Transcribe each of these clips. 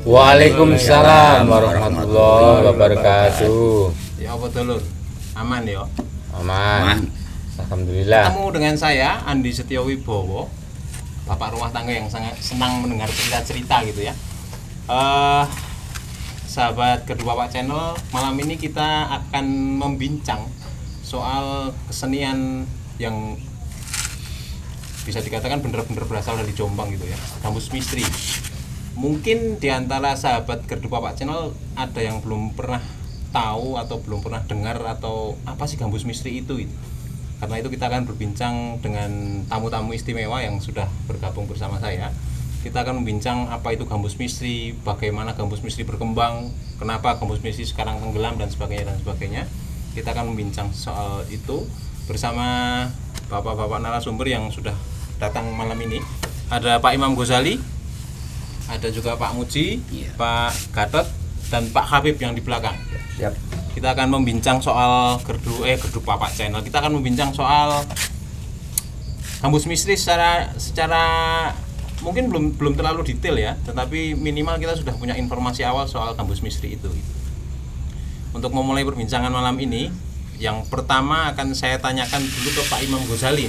Waalaikumsalam warahmatullahi wabarakatuh. Ya apa dulur? Aman ya? Aman. Alhamdulillah. Ketemu dengan saya Andi Setyo Wibowo, bapak rumah tangga yang sangat senang mendengar cerita-cerita gitu ya. Sahabat kedua Pak Channel, malam ini kita akan membincang soal kesenian yang bisa dikatakan benar-benar berasal dari Jombang gitu ya, gambus misteri. Mungkin di antara sahabat kedua Pak Channel ada yang belum pernah tahu atau belum pernah dengar atau apa sih gambus misteri itu. Karena itu kita akan berbincang dengan tamu-tamu istimewa yang sudah bergabung bersama saya. Kita akan membincang apa itu gambus misteri, bagaimana gambus misteri berkembang, kenapa gambus misteri sekarang tenggelam dan sebagainya. Kita akan membincang soal itu bersama bapak-bapak narasumber yang sudah datang malam ini. Ada Pak Imam Ghazali, ada juga Pak Muji, Pak Gatot, dan Pak Habib yang di belakang. Siap. Kita akan membincang soal gerdu Pak Channel. Kita akan membincang soal gambus misteri secara mungkin belum terlalu detail ya, tetapi minimal kita sudah punya informasi awal soal gambus misteri itu. Untuk memulai perbincangan malam ini, yang pertama akan saya tanyakan dulu ke Pak Imam Ghazali.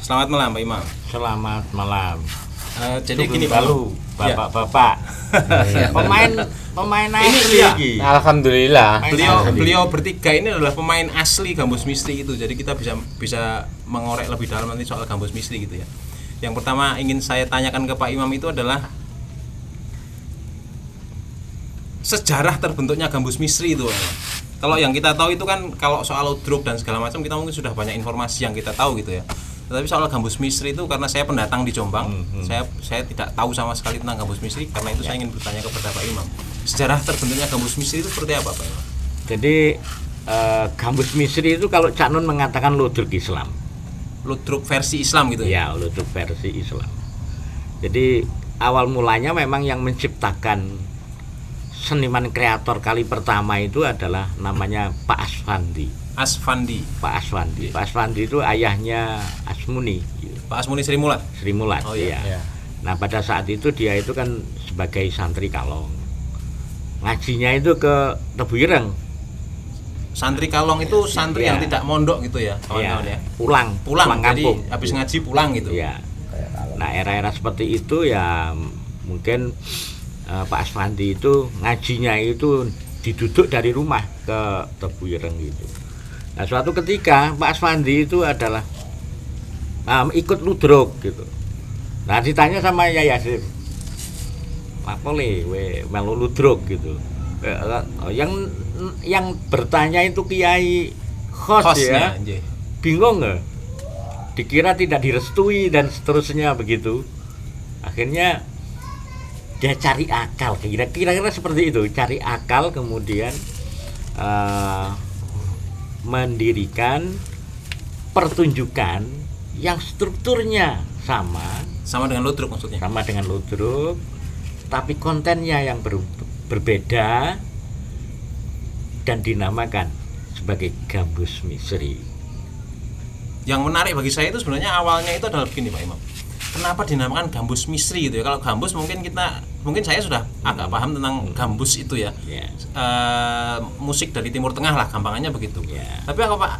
Selamat malam Pak Imam. Selamat malam. Jadi gini bapak-bapak. Pemain asli ini. Alhamdulillah. Beliau bertiga ini adalah pemain asli gambus misteri itu. Jadi kita bisa mengorek lebih dalam nanti soal gambus misteri gitu ya. Yang pertama ingin saya tanyakan ke Pak Imam itu adalah sejarah terbentuknya gambus misteri itu. Kalau yang kita tahu itu kan kalau soal ludruk dan segala macam kita mungkin sudah banyak informasi yang kita tahu gitu ya. Tetapi soal gambus misteri itu karena saya pendatang di Jombang, saya tidak tahu sama sekali tentang gambus misteri. Karena itu saya ingin bertanya kepada Pak Imam, sejarah terbentuknya gambus misteri itu seperti apa Pak Imam? Jadi gambus misteri itu kalau Cak Nun mengatakan ludruk Islam. Ludruk versi Islam gitu ya? Ya, ludruk versi Islam. Jadi awal mulanya memang yang menciptakan seniman kreator kali pertama itu adalah namanya Pak Asfandi. Pak Asfandi itu ayahnya Asmuni. Pak Asmuni Sri Mulat. Oh iya. Nah pada saat itu dia itu kan sebagai santri Kalong. Ngajinya itu ke Tebu Ireng. Santri Kalong itu santri yang tidak mondok gitu ya, kawan-kawan ya. Pulang kampung. Jadi habis ngaji pulang gitu. Iya. Nah era-era seperti itu ya mungkin Pak Asfandi itu ngajinya itu diduduk dari rumah ke Tebu Ireng gitu. Nah suatu ketika Pak Asfandi itu adalah ikut ludruk gitu. Nah ditanya sama Yai Yasin, apa le melu ludruk gitu. Yang bertanya itu Kiai Khosnya, ya, bingung nggak? Dikira tidak direstui dan seterusnya begitu. Akhirnya dia cari akal, kira-kira seperti itu, cari akal kemudian mendirikan pertunjukan yang strukturnya sama dengan ludruk maksudnya. Sama dengan ludruk, tapi kontennya yang berbeda dan dinamakan sebagai gambus misteri. Yang menarik bagi saya itu sebenarnya awalnya itu adalah begini Pak Imam. Kenapa dinamakan gambus misteri gitu ya? Kalau gambus mungkin saya sudah agak paham tentang gambus itu ya. Musik dari Timur Tengah lah gampangannya begitu. Tapi apa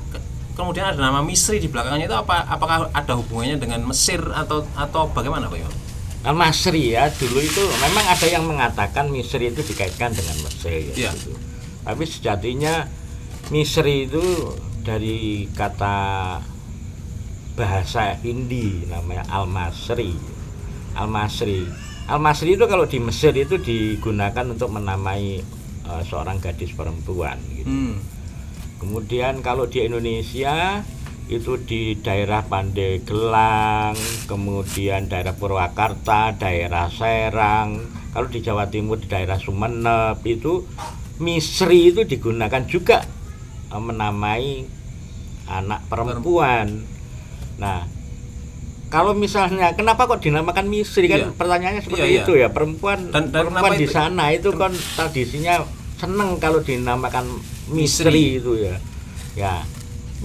kemudian ada nama misteri di belakangnya itu apakah ada hubungannya dengan Mesir atau bagaimana Pak Imam? Nah, Masri ya dulu itu memang ada yang mengatakan misteri itu dikaitkan dengan Mesir gitu. Tapi sejatinya misteri itu dari kata bahasa Hindi namanya Al-Masri itu kalau di Mesir itu digunakan untuk menamai seorang gadis perempuan gitu. Kemudian kalau di Indonesia itu di daerah Pandeglang, kemudian daerah Purwakarta, daerah Serang. Kalau di Jawa Timur di daerah Sumeneb itu misteri itu digunakan juga menamai anak perempuan. Nah, kalau misalnya kenapa kok dinamakan misteri kan pertanyaannya seperti itu ya, perempuan di sana itu kan tradisinya seneng kalau dinamakan misteri itu ya. Ya,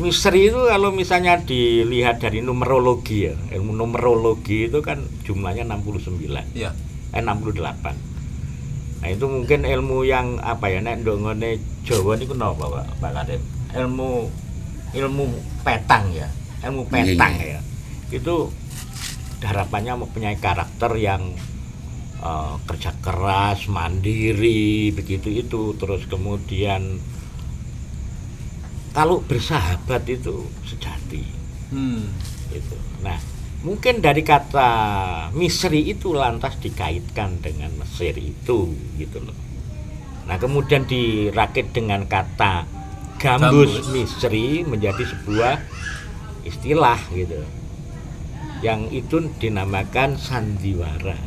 misteri itu kalau misalnya dilihat dari numerologi ya, ilmu numerologi itu kan jumlahnya 69. Iya. 68. Nah itu mungkin ilmu yang apa ya, nek ndongone Jawa niku napa Pak Kadep? Ilmu petang ya, ilmu petang ya. Itu harapannya mempunyai karakter yang kerja keras, mandiri, begitu itu. Terus kemudian kalau bersahabat itu sejati. Gitu. Nah, mungkin dari kata Misri itu lantas dikaitkan dengan Mesir itu, gitu loh. Nah, kemudian dirakit dengan kata gambus Misri menjadi sebuah istilah gitu. Yang itu dinamakan sandiwara.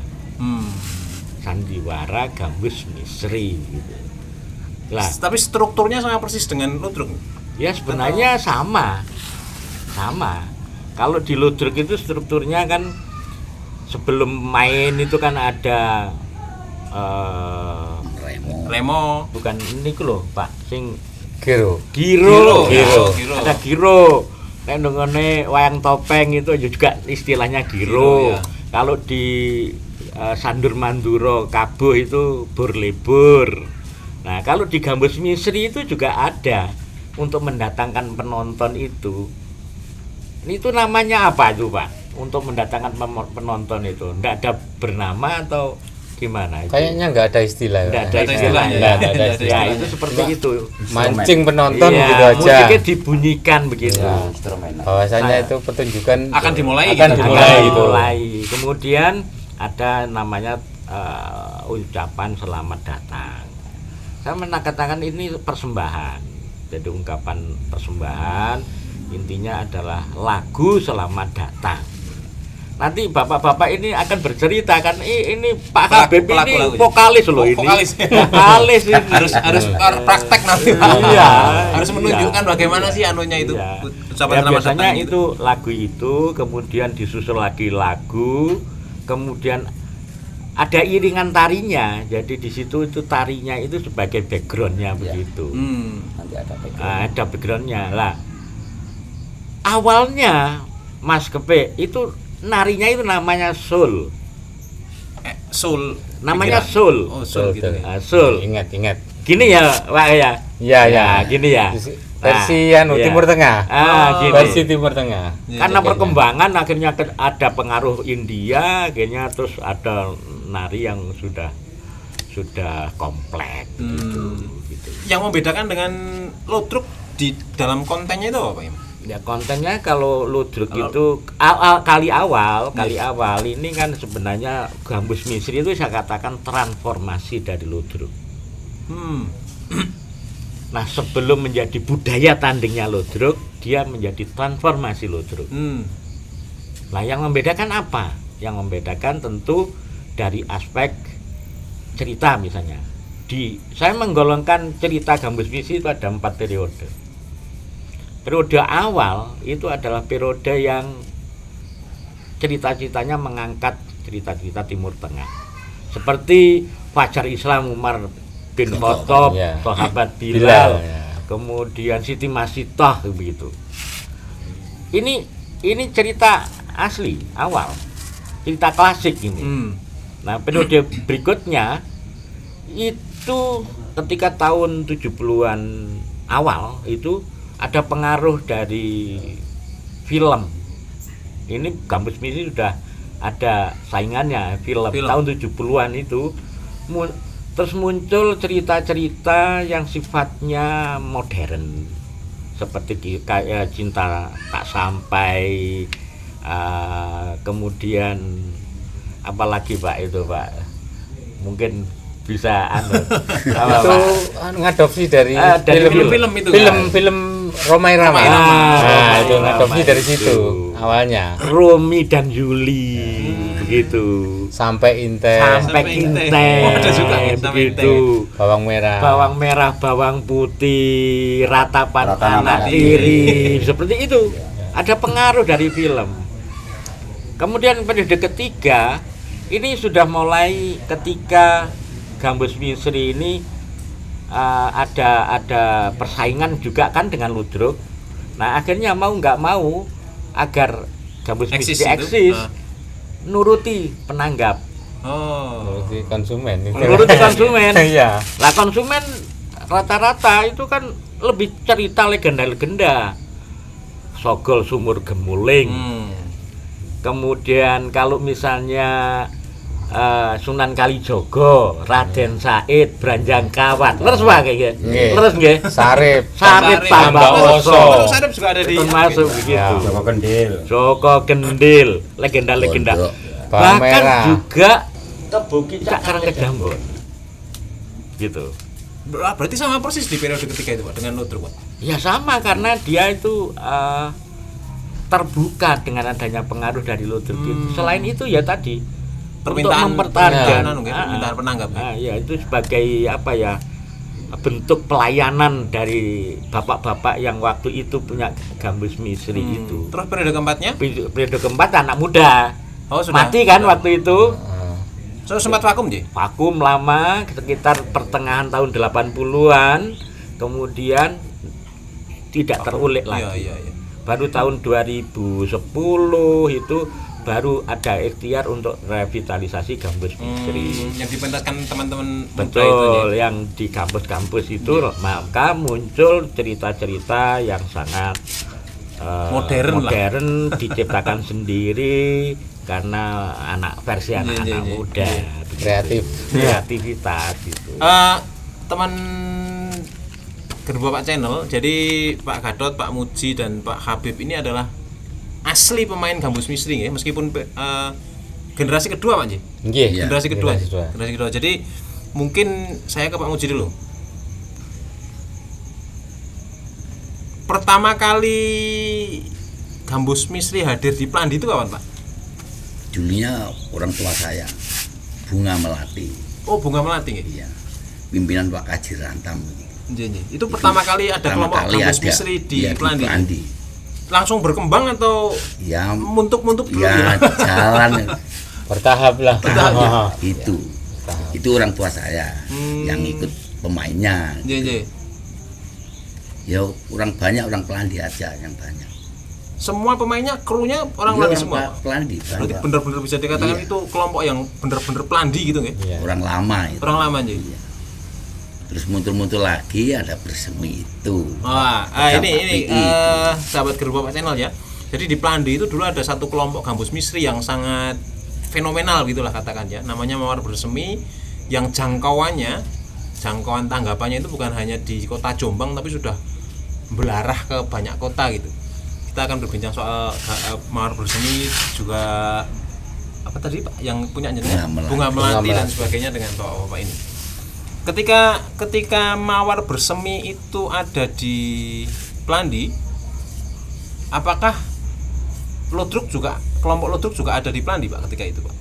Sandiwara gambus Misri gitu. Lah, tapi strukturnya sama persis dengan ludruk. Ya sebenarnya sama. Kalau di ludruk itu strukturnya kan sebelum main itu kan ada remo. Bukan ini loh Pak, sing Giro. Ada giro. Nek ndongone wayang topeng itu juga istilahnya giro. Ya. Kalau di Sandur Manduro Kabo itu burlebur. Nah, kalau di gambus Misri itu juga ada untuk mendatangkan penonton itu. Itu namanya apa itu Pak? Untuk mendatangkan penonton itu, enggak ada bernama atau gimana itu? Kayaknya nggak ada istilah. Nggak ada istilah. Ya, itu seperti itu. Mancing penonton Ya, gitu aja. musiknya dibunyikan begitu. Ya, bahwasanya itu pertunjukan Akan dimulai gitu. Dimulai. Kemudian ada namanya ucapan selamat datang. Saya mengatakan ini persembahan. Jadi ungkapan persembahan intinya adalah lagu selamat datang. Nanti bapak-bapak ini akan bercerita kan, ini Pak Habib ini vokalis loh ini. Vokalis ini. harus praktek nanti. Iya. Harus menunjukkan bagaimana sih anunya itu. Iya. Ucapan Ya, selamat biasanya datang itu lagu itu kemudian disusul lagi lagu, kemudian ada iringan tarinya. Jadi di situ itu tarinya itu sebagai backgroundnya begitu. Nanti ada background. Ada backgroundnya lah. Awalnya Mas Kepe itu narinya itu namanya soul. Soul. Namanya pikiran. soul. Oh, soul gitu. Soul. Ingat. Gini ya, Pak ya. Ya. Gini ya. Versi Nah, iya. Timur Tengah. Gini. Versi Timur Tengah. Iya, Karena iya, perkembangan akhirnya ada pengaruh India, akhirnya terus ada nari yang sudah kompleks gitu. Yang membedakan dengan ludruk di dalam kontennya itu apa Pak Im? Ya kontennya kalau ludruk itu kali awal ini kan sebenarnya gambus Misri itu saya katakan transformasi dari ludruk. Nah, sebelum menjadi budaya tandingnya ludruk, dia menjadi transformasi ludruk. Nah, yang membedakan apa? Yang membedakan tentu dari aspek cerita misalnya. Saya menggolongkan cerita gambus Misri itu ada 4 periode. Periode awal itu adalah periode yang cerita-ceritanya mengangkat cerita-cerita Timur Tengah. Seperti Fajar Islam Umar bin Khattab, sahabat Bilal, kemudian Siti Masitoh begitu. Ini cerita asli awal, cerita klasik ini. Nah, periode berikutnya itu ketika tahun 70-an awal itu ada pengaruh dari film. Ini gambus Misri sudah ada saingannya film. Tahun 70-an itu terus muncul cerita-cerita yang sifatnya modern seperti kayak Cinta Tak Sampai, kemudian apalagi Pak itu Pak, mungkin bisa itu ngadopsi dari film itu film Romai Rama. Itu ngadopsi dari situ awalnya. Romi dan Yuli begitu. Sampai Inten. Ada juga begitu. Bawang merah, bawang putih, ratapan anak tiri, seperti itu. Ada pengaruh dari film. Kemudian periode ketiga ini sudah mulai ketika gambus Misri ini ada persaingan juga kan dengan ludruk. Nah, akhirnya mau nggak mau agar gambus Misri eksis, nuruti penanggap Menuruti konsumen. Menuruti konsumen. Iya. Lah konsumen rata-rata itu kan lebih cerita legenda-legenda. Sogol Sumur Gemuling. Kemudian kalau misalnya Sunan Kalijogo, Raden Said, Branjang Kawat, leres wae kayak Nggih. leres nggih. Sarip Tambah Oso. Sarip juga ada di Termasuk begitu. Joko Kendil. Joko Kendil, legenda-legenda. Pondok. Bawang Bahkan merah. juga Kebo Kicak Karangkedambon. Gitu. Berarti sama persis di periode ketiga itu Pak dengan Ludruk Pak. Ya sama karena dia itu terbuka dengan adanya pengaruh dari Ludruk itu. Selain itu ya tadi Permintaan untuk mempertahankan permintaan penanggap. ya itu sebagai apa ya bentuk pelayanan dari bapak-bapak yang waktu itu punya gambus misri itu. Terus periode keempatnya? Periode keempat anak muda. Oh, sudah. Mati kan waktu itu. So, sempat vakum Ji? Vakum lama sekitar pertengahan tahun 80-an, kemudian tidak terulik lagi. Iya. Baru tahun 2010 itu baru ada ikhtiar untuk revitalisasi gambus misri. Yang dipentaskan teman-teman muda itu Betul, Ji. yang di kampus-kampus itu maka muncul cerita-cerita yang sangat modern diciptakan sendiri karena versi anak-anak muda, kreativitas gitu. Teman Gerbu Bapak Channel, jadi Pak Gadot, Pak Muji dan Pak Habib ini adalah asli pemain gambus misri ya, meskipun generasi kedua Pak Ji. Nggih. Generasi kedua. Generasi Generasi kedua. Jadi mungkin saya ke Pak Muji dulu. Pertama kali gambus misri hadir di Plandi itu kapan Pak? Dulunya orang tua saya, Bunga Melati. Oh, Bunga Melati nggih. Iya. Pimpinan Pak Kaji Rantam. Itu pertama kali ada kelompok gambus misri di Plandi. Langsung berkembang atau ya muntuk-muntuk dulu? Ya jalan bertahap lah. Itu orang tua saya yang ikut pemainnya. Iya. Ya orang banyak, orang Pelandi aja yang banyak. Semua pemainnya, krunya orang Pelandi semua. Pelandi. Berarti benar-benar bisa dikatakan itu kelompok yang benar-benar Pelandi gitu nggih? Iya. Orang lama itu. Orang lama aja. Iya. Terus muncul lagi ada Bersemi itu. Ini sahabat Gerbu Bapak Channel ya. Jadi di Plandi itu dulu ada satu kelompok gambus misri yang sangat fenomenal gitulah katakan ya. Namanya Mawar Bersemi yang jangkauan tanggapannya itu bukan hanya di kota Jombang tapi sudah belarah ke banyak kota gitu. Kita akan berbincang soal Mawar Bersemi juga apa tadi Pak yang punya Bunga Melati dan sebagainya dengan Bapak ini. Ketika Mawar Bersemi itu ada di Plandi, apakah kelompok Ludruk juga ada di Plandi Pak ketika itu Pak?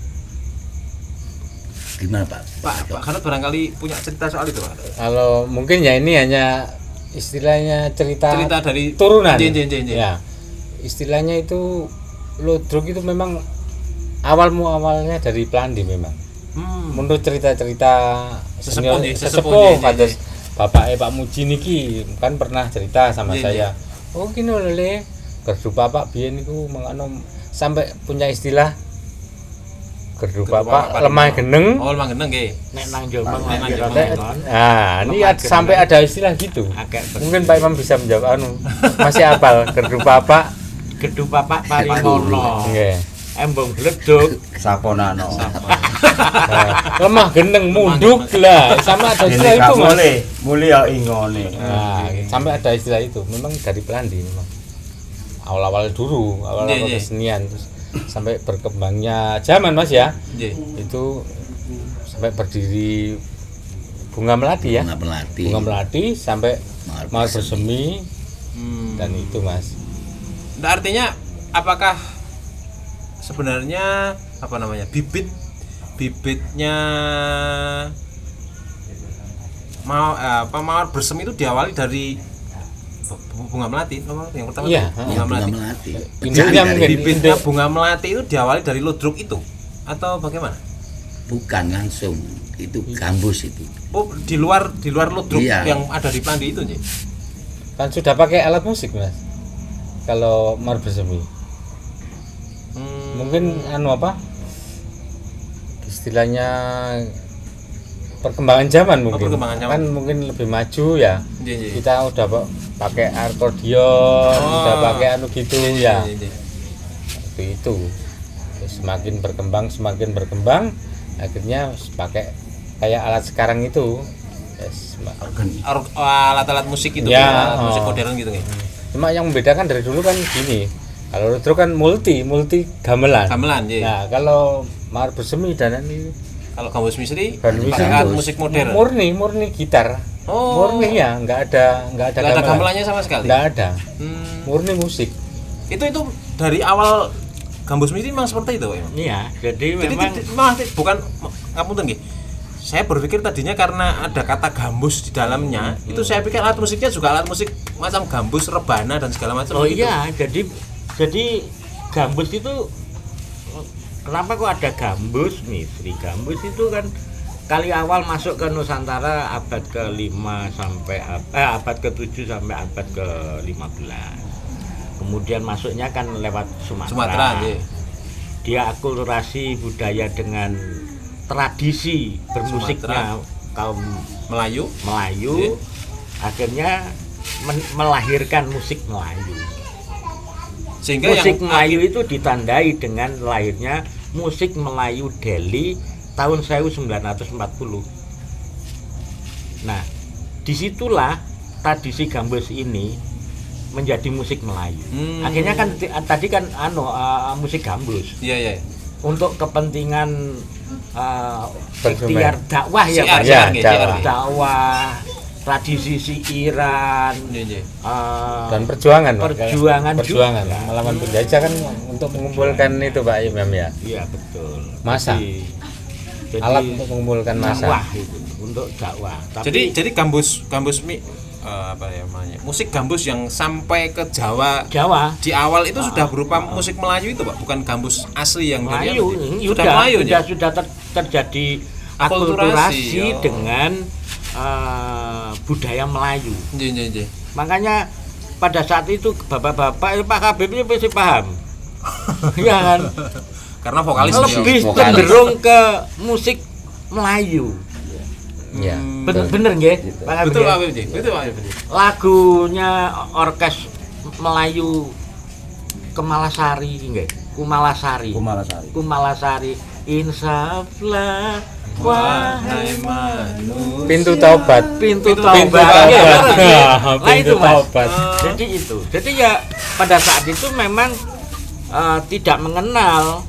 Gimana Pak? Pak Gadot barangkali punya cerita soal itu Pak? Kalau mungkin ya ini hanya istilahnya cerita dari turunan. Ya. Istilahnya itu Ludruk itu memang awalnya dari Plandi memang. Menurut cerita-cerita sesepuh pada bapak Pak Muji niki kan pernah cerita sama saya. Oh gini oleh Gerdu Bapak biyen niku menganom sampai punya istilah Gerdu Bapak lemah geneng. Oh, lemah geneng nggih. Nek nang Jombang Nah, ini sampai ada istilah gitu. Mungkin Pak Imam bisa menjawab masih hafal Gerdu Bapak Paringono. Nggih. Embong gleduk Saponano. Lemah geneng munduk lah. Sama ada istilah itu Mas. Mulia ingone. Nah, sampai ada istilah itu. Memang dari Plandi memang. Awal-awal kesenian terus sampai berkembangnya zaman Mas ya. Itu sampai berdiri Bunga Melati ya. Bunga Melati sampai Mawar Bersemi dan itu Mas. Nah, artinya apakah sebenarnya bibitnya Mawar Bersemi itu diawali dari Bunga Melati yang pertama. Iya, Bunga Melati. Bibitnya Bunga Melati itu diawali dari Ludruk itu atau bagaimana? Bukan langsung, itu gambus itu. Oh, di luar Ludruk yang ada di Plandi itu nih. Kan sudah pakai alat musik Mas. Kalau Mawar Bersemi. Mungkin istilahnya perkembangan zaman mungkin. Perkembangan zaman. Kan mungkin lebih maju ya. Iya, iya. Kita udah pakai akordeon, udah pakai anu gitu ya. Iya. Seperti itu. Terus semakin berkembang akhirnya pakai kayak alat sekarang itu. Yes, Alat-alat musik itu Ya, musik oh. modern gitu nih. Cuma yang membedakan dari dulu kan gini. Kalau retro kan multi gamelan. Gamelan, iya. Nah, kalau Mawar Bersemi dan ini Kalau Gambus Misteri Gambus pakai Misteri alat musik modern. murni gitar. Oh. Murni ya, nggak ada Nggak ada gamelannya sama sekali. Nggak ada. Hmm. Murni musik. Itu dari awal Gambus Misteri memang seperti itu, Pak. Iya, jadi Jadi memang malah bukan ngapunten nggih. Saya berpikir tadinya karena ada kata gambus di dalamnya, itu saya pikir alat musiknya juga alat musik macam gambus, rebana dan segala macam oh gitu. iya, jadi gambus itu kenapa kok ada gambus Misteri? Gambus itu kan kali awal masuk ke Nusantara abad ke-5 sampai abad ke-7 sampai abad ke-15. Kemudian masuknya kan lewat Sumatera. Nggih. Dia akulturasi budaya dengan tradisi bermusiknya kaum Melayu. Melayu, akhirnya melahirkan musik Melayu. Sehingga Musik yang Melayu itu ditandai dengan lahirnya musik Melayu Delhi tahun 1940. Nah, disitulah tradisi gambus ini menjadi musik Melayu. Akhirnya kan tadi kan musik gambus Iya. untuk kepentingan ikhtiar dakwah ya Siar, Pak. Ya, siar. Dakwah, tradisi siiran, Iya. Dan perjuangan perjuangan juga. juga. Melawan penjajah kan untuk mengumpulkan itu Pak Imam ya. Iya betul. Masa. Jadi Alat untuk mengumpulkan massa. dakwah itu, untuk dakwah. Tapi Jadi gambus apa ya namanya? Musik gambus yang sampai ke Jawa Jawa di awal itu sudah berupa musik Melayu itu, Pak, bukan gambus asli yang dari Melayu anu. ini Sudah Melayu ya? sudah terjadi Akulturasi, akulturasi oh. dengan budaya Melayu. Iya. Makanya pada saat itu bapak-bapak Pak Habib ini pasti paham. Iya kan? Karena vokalis Lebih Vokalis. cenderung ke musik Melayu. Ya. Bener nggih, Pak Habib? Betul ya? Pak Habib. Betul Pak Habib. Lagunya orkes Melayu Kemalasari nggih. Kumalasari. Insaflah wahai manusia. Pintu taubat. Pintu Pintu taubat. taubat. Iya, bener, nggih. Nah, Pintu itu, Mas. taubat. Jadi itu. Jadi ya pada saat itu memang tidak mengenal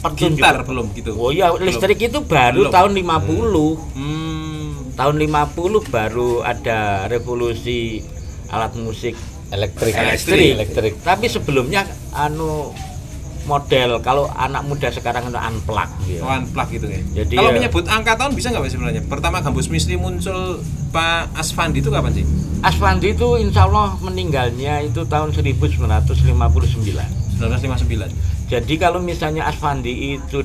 pertunjukan. Gitar belum gitu. Oh iya, listrik itu baru Belum. tahun 50. Hmm. Tahun 50 baru ada revolusi alat musik Elektrik. Tapi sebelumnya model kalau anak muda sekarang itu unplug gitu. Unplug gitu ya. Jadi Kalau ya- menyebut angka tahun bisa nggak Pak sebenarnya? Pertama Gambus Misteri muncul Pak Asfandi itu kapan sih? Asfandi itu insya Allah meninggalnya itu tahun 1959. 1959. Jadi kalau misalnya Asfandi itu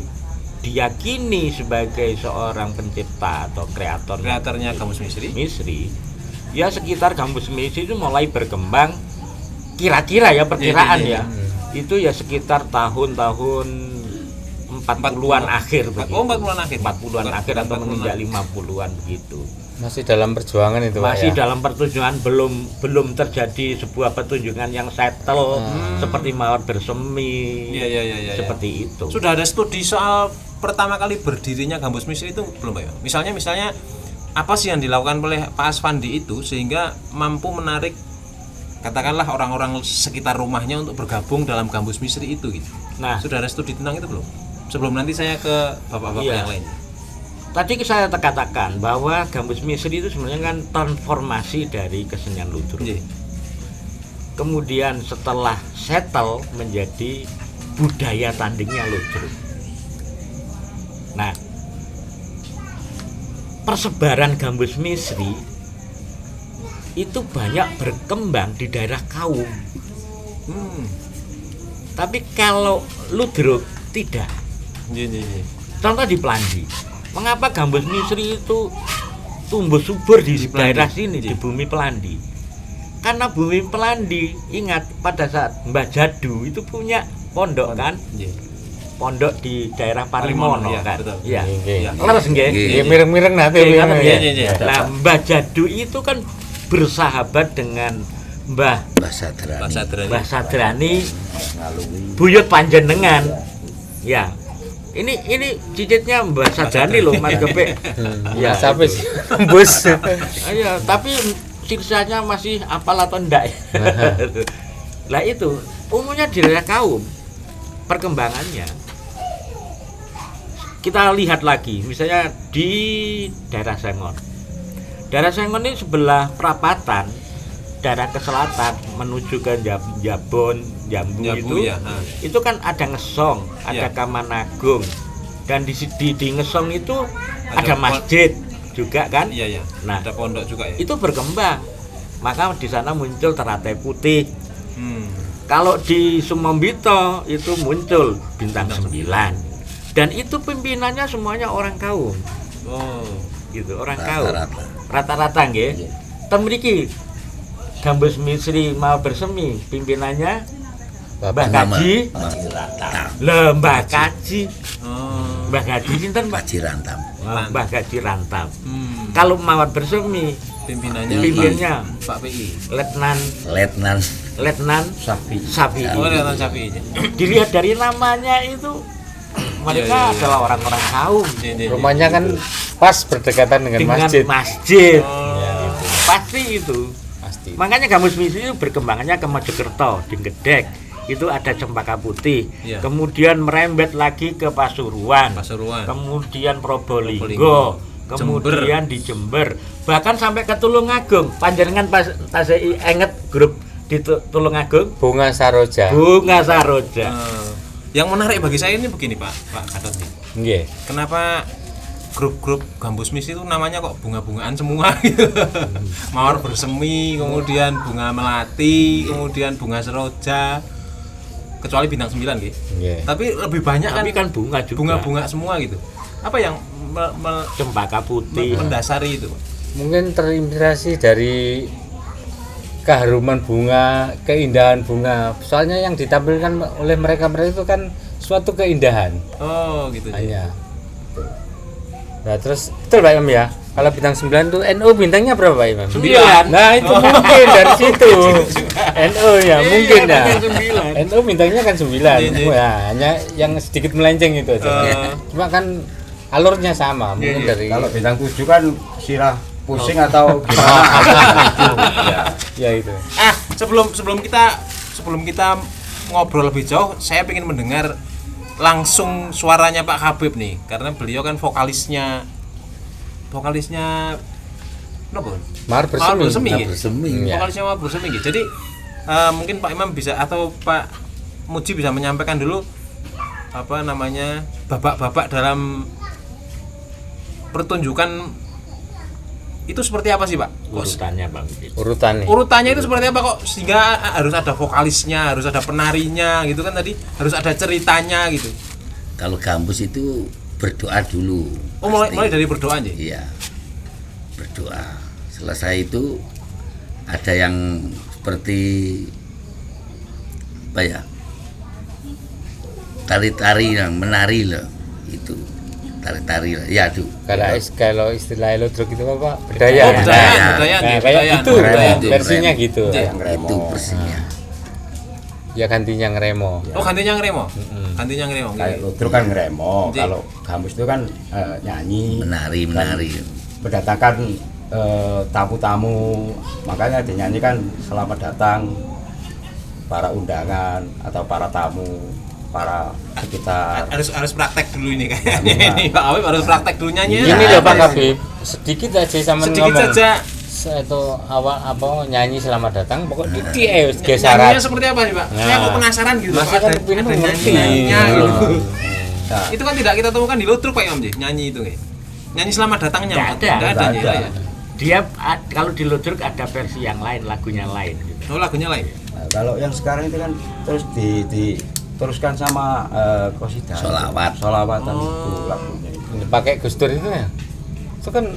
diyakini sebagai seorang pencipta atau Kreatornya Gambus Misteri. Misri, ya sekitar Gambus Misri itu mulai berkembang kira-kira ya perkiraan Iya. ya. Itu ya sekitar tahun-tahun 40-an akhir begitu. Oh, 40-an akhir. 40-an akhir atau 40-an menginjak akhir. 50-an begitu. Masih dalam perjuangan itu Pak Masih ya. dalam pertunjukan belum terjadi sebuah pertunjukan yang settle seperti Mawar Bersemi. Iya. Seperti itu. Sudah ada studi soal pertama kali berdirinya Gambus Misteri itu belum Pak ya? Misalnya apa sih yang dilakukan oleh Pak Asfandi itu sehingga mampu menarik katakanlah orang-orang sekitar rumahnya untuk bergabung dalam Gambus Misteri itu gitu. Nah, Sudah ada studi tentang itu belum? Sebelum nanti saya ke bapak-bapak Iya. yang lain. tadi saya katakan bahwa Gambus Misri itu sebenarnya kan transformasi dari kesenian ludruk. Iya. Kemudian setelah settle menjadi budaya tandingnya ludruk. Nah, persebaran Gambus Misri itu banyak berkembang di daerah kaum. Tapi kalau ludruk tidak. Iya. Contoh di Pelandi. Mengapa Gambus Misri itu tumbuh subur di daerah sini, di bumi Pelandi? Karena bumi Pelandi, ingat pada saat Mbah Jadu itu punya pondok kan, Iya. pondok di daerah Parimono ya, kan. betul. Iya. Nggih. Leres nggih. Nggih mireng-mireng nanti Nggih, ngono ngoten ya. nggih. Nah, Mbah Jadu itu kan bersahabat dengan Mbah bahasa Sadrani. Bahasa Sadrani. Mbah Sadrani buyut panjenengan. Ya. Ini cicitnya Mbah Sadrani loh Mas Gepek. Ya sampai sih bus. Iya, tapi sisanya masih apal atau enggak ya? Lah itu umumnya di daerah kaum perkembangannya kita lihat lagi misalnya di daerah Sengon. Daerah Sengon ini sebelah perapatan daerah ke selatan menuju ke Jabon, Jambu Jambu, itu ya. itu kan ada Ngesong, ada Ya. Kamanagung dan di Ngesong itu Ada ada masjid juga kan. Iya ya. Nah, Ada pondok juga ya. itu berkembang, maka di sana muncul Teratai Putih. Hmm. Kalau di Sumombito itu muncul Bintang 9 dan itu pimpinannya semuanya orang kaum Oh. gitu, orang kaum Rata-rata. rata-rata nggih. Ten mriki Gambus Misri mau bersemi pimpinannya Mbah Kaji. Lah Mbah Kaji. Oh. Mbah Kaji sinten Mbak? Kaji Rantam. Mbah Kaji Rantam. Hmm. Kalau mawar bersemi Pimpinannya pimpinnya Pak PI. Letnan Sapi. Oh, Letnan Sapi. Dilihat dari namanya itu mereka Iya. adalah orang-orang kaum Rumahnya kan pas berdekatan dengan masjid. masjid. Oh. Pasti itu. Pasti. Makanya Gambus Misri itu berkembangannya ke Mojokerto, di Gedek. Itu ada Cempaka Putih. Iya. Kemudian merembet lagi ke Pasuruan. Pasuruan. Kemudian Probolinggo. Probolinggo. Kemudian di Jember. Bahkan sampai ke Tulungagung. Panjenengan pas tasei enget grup di Tulungagung. Bunga Saroja. Bunga Saroja. Yang menarik bagi saya ini begini Pak Gatot nih. Nggih. Kenapa grup-grup Gambus Misri itu namanya kok bunga-bungaan semua gitu. Mawar bersemi, kemudian bunga melati, kemudian bunga seroja. Kecuali Bintang 9 gitu. Nggih. Tapi lebih banyak Tapi kan bunga juga. bunga-bunga semua gitu. Apa yang Cempaka Putih. mendasari itu, Pak? Mungkin terinspirasi dari keharuman bunga, keindahan bunga. Soalnya yang ditampilkan oleh mereka itu kan suatu keindahan. Oh, gitu. Hanya. Nah, terus betul Pak Imam ya. Kalau bintang 9 itu NU bintangnya berapa Pak Imam? 9. Nah, itu mungkin dari situ. NU ya, mungkin ya. Bintang 9. NU bintangnya kan 9. Ya, hanya yang sedikit melenceng itu aja. Cuma kan alurnya sama, mungkin dari Kalau bintang 7 kan sirah pusing atau gimana? ya itu. Sebelum kita ngobrol lebih jauh, saya ingin mendengar langsung suaranya Pak Habib nih, karena beliau kan vokalisnya apa? Mawar bersemi. Bersemi. Mawar Bersemi. Ya. Vokalisnya Mawar Bersemi gitu. Jadi mungkin Pak Imam bisa atau Pak Muji bisa menyampaikan dulu apa namanya babak-babak dalam pertunjukan itu seperti apa sih Pak? Urutannya Bang. Urutan nih. Urutannya itu seperti apa kok sehingga harus ada vokalisnya, harus ada penarinya gitu kan tadi, harus ada ceritanya gitu. Kalau Gambus itu berdoa dulu. Oh, pasti. mulai dari berdoa aja. Iya. Berdoa. Selesai itu ada yang seperti apa ya? Tari-tari, menari loh. Itu. Tari-tari lah. Ya, tuh. Kalau istilah elodruk itu apa? Bedaya. Oh, bedaya, Nah, bedaya, nah, bedaya, kayak gitu. bedaya. Versinya gitu. Itu persinya. Ya gantinya ngeremo. Oh, gantinya ngeremo. Gantinya ngeremo. Kayak ludruk kan ngeremo, Iya. kalau Gambus itu kan nyanyi, Menari. mendatangkan tamu-tamu, makanya dinyanyikan selamat datang para undangan atau para tamu, para sekitar. Harus praktek dulu ini kayaknya. Ini Pak Habib harus praktek dulu nyanyi. Ini loh Pak Habib, sedikit aja sama Sedikit ngomong. saja. Itu awal apa nyanyi selamat datang pokok diti Nyanyinya gesaran. seperti apa sih Pak? Nah. Saya kok penasaran gitu. Masa Ada kan pengen mengerti. nyanyinya gitu. Nah, Itu kan tidak kita temukan di ludruk Pak Imam nyanyi itu kayak. Nyanyi selamat datangnya. Nggak Pak. ada. Nggak ada. Nggak ada. Ya. Dia kalau di ludruk ada versi yang lain, lagunya lain gitu. Oh, lagunya lain. nah, kalau yang sekarang itu kan terus diteruskan sama qasidah. Sholawatan itu lagunya itu. Pakai Gus Dur itu ya. Itu kan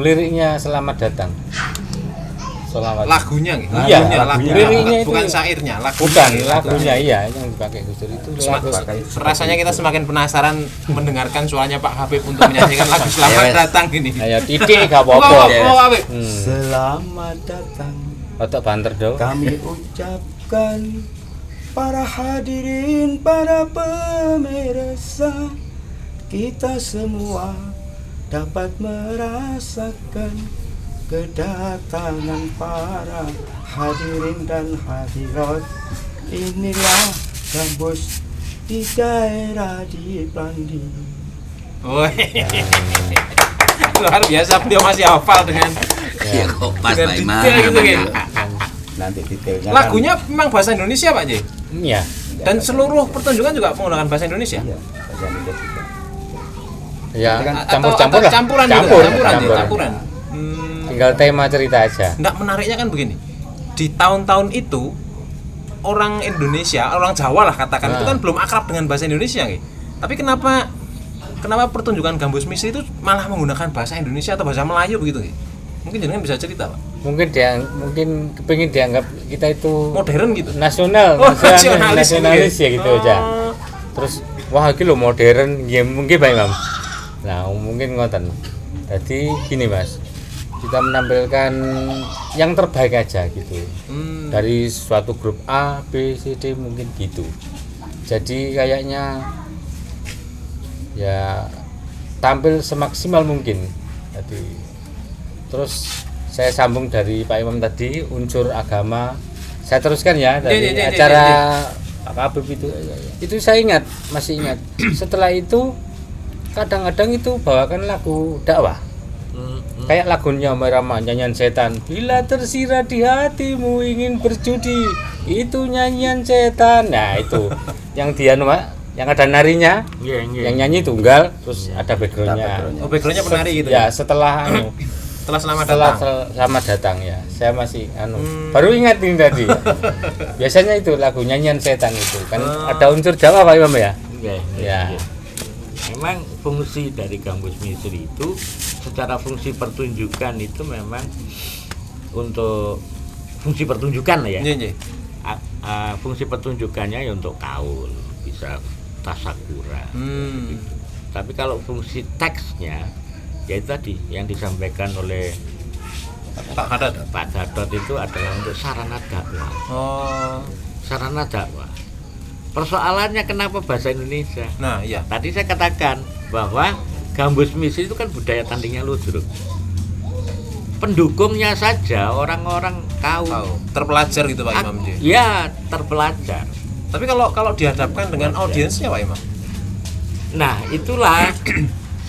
liriknya selamat datang. Sholawat. Lagunya nggih. Iya, lagunya. liriknya itu. Bukan syairnya, lagunya. Bukan lagunya, iya yang dipakai Gus Dur itu lagu. Rasanya kita semakin penasaran mendengarkan suaranya Pak Habib untuk menyanyikan lagu Selamat Datang ini. Ayo titik gak Oh, apa-apa. Habib. Selamat datang Otak banter do. kami ucapkan para hadirin, para pemirsa, kita semua dapat merasakan kedatangan para hadirin dan hadirat. Inilah gambus di daerah di Plandi. Woi. Luar biasa, beliau masih hafal dengan Ya kok pas dengan Pak Imam. detail gitu ya. Nanti detailnya Lagunya memang bahasa Indonesia Pak J. Iya. Dan seluruh pertunjukan juga menggunakan bahasa Indonesia. kan, iya, bahasa Indonesia juga. Ya, Atau campur-campur lah. campuran campuran. Tinggal tema cerita aja. Nggak, menariknya kan begini. Di tahun-tahun itu orang Indonesia, orang Jawa lah katakan, itu kan belum akrab dengan bahasa Indonesia gitu. Tapi kenapa pertunjukan Gambus Misri itu malah menggunakan bahasa Indonesia atau bahasa Melayu begitu gitu? Mungkin jenengan bisa cerita, Pak. Mungkin kepengin dianggap kita itu Modern gitu. nasionalis ya gitu aja. Oh. Terus wah iki lho modern, ya mungkin Pak Imam. Nah, mungkin ngoten. Jadi gini Mas, kita menampilkan yang terbaik aja gitu. Dari suatu grup A, B, C, D mungkin gitu. Jadi kayaknya ya tampil semaksimal mungkin. Jadi terus saya sambung dari Pak Imam tadi unsur agama. Saya teruskan ya dari acara Pak Habib itu saya masih ingat. Setelah itu kadang-kadang itu bawakan lagu dakwah. Kayak lagunya Merama, nyanyian setan. Bila tersirat di hatimu ingin berjudi, itu nyanyian setan. Nah itu yang dia yang ada narinya, yang nyanyi tunggal, terus ada backgroundnya. Oh, backgroundnya penari gitu ya. Setelah setelah selamat datang ya, saya masih baru ingat ini tadi. Biasanya itu lagu nyanyian setan itu kan ada unsur Jawa Pak Imam ya. Ya. Memang fungsi dari Gambus Misri itu secara fungsi pertunjukan itu memang untuk fungsi pertunjukan lah ya. Iya. Fungsi pertunjukannya ya untuk kaul, bisa tasakura. Tapi kalau fungsi teksnya ya itu tadi yang disampaikan oleh Pak Gadot itu adalah untuk sarana dakwah. Sarana dakwah. Persoalannya kenapa bahasa Indonesia? Nah, iya. Tadi saya katakan bahwa Gambus Misri itu kan budaya tandingnya ludruk. Pendukungnya saja orang-orang kaum terpelajar gitu Pak Imam. Ya, terpelajar. Tapi kalau dihadapkan dengan audiensnya Pak Imam. Nah, itulah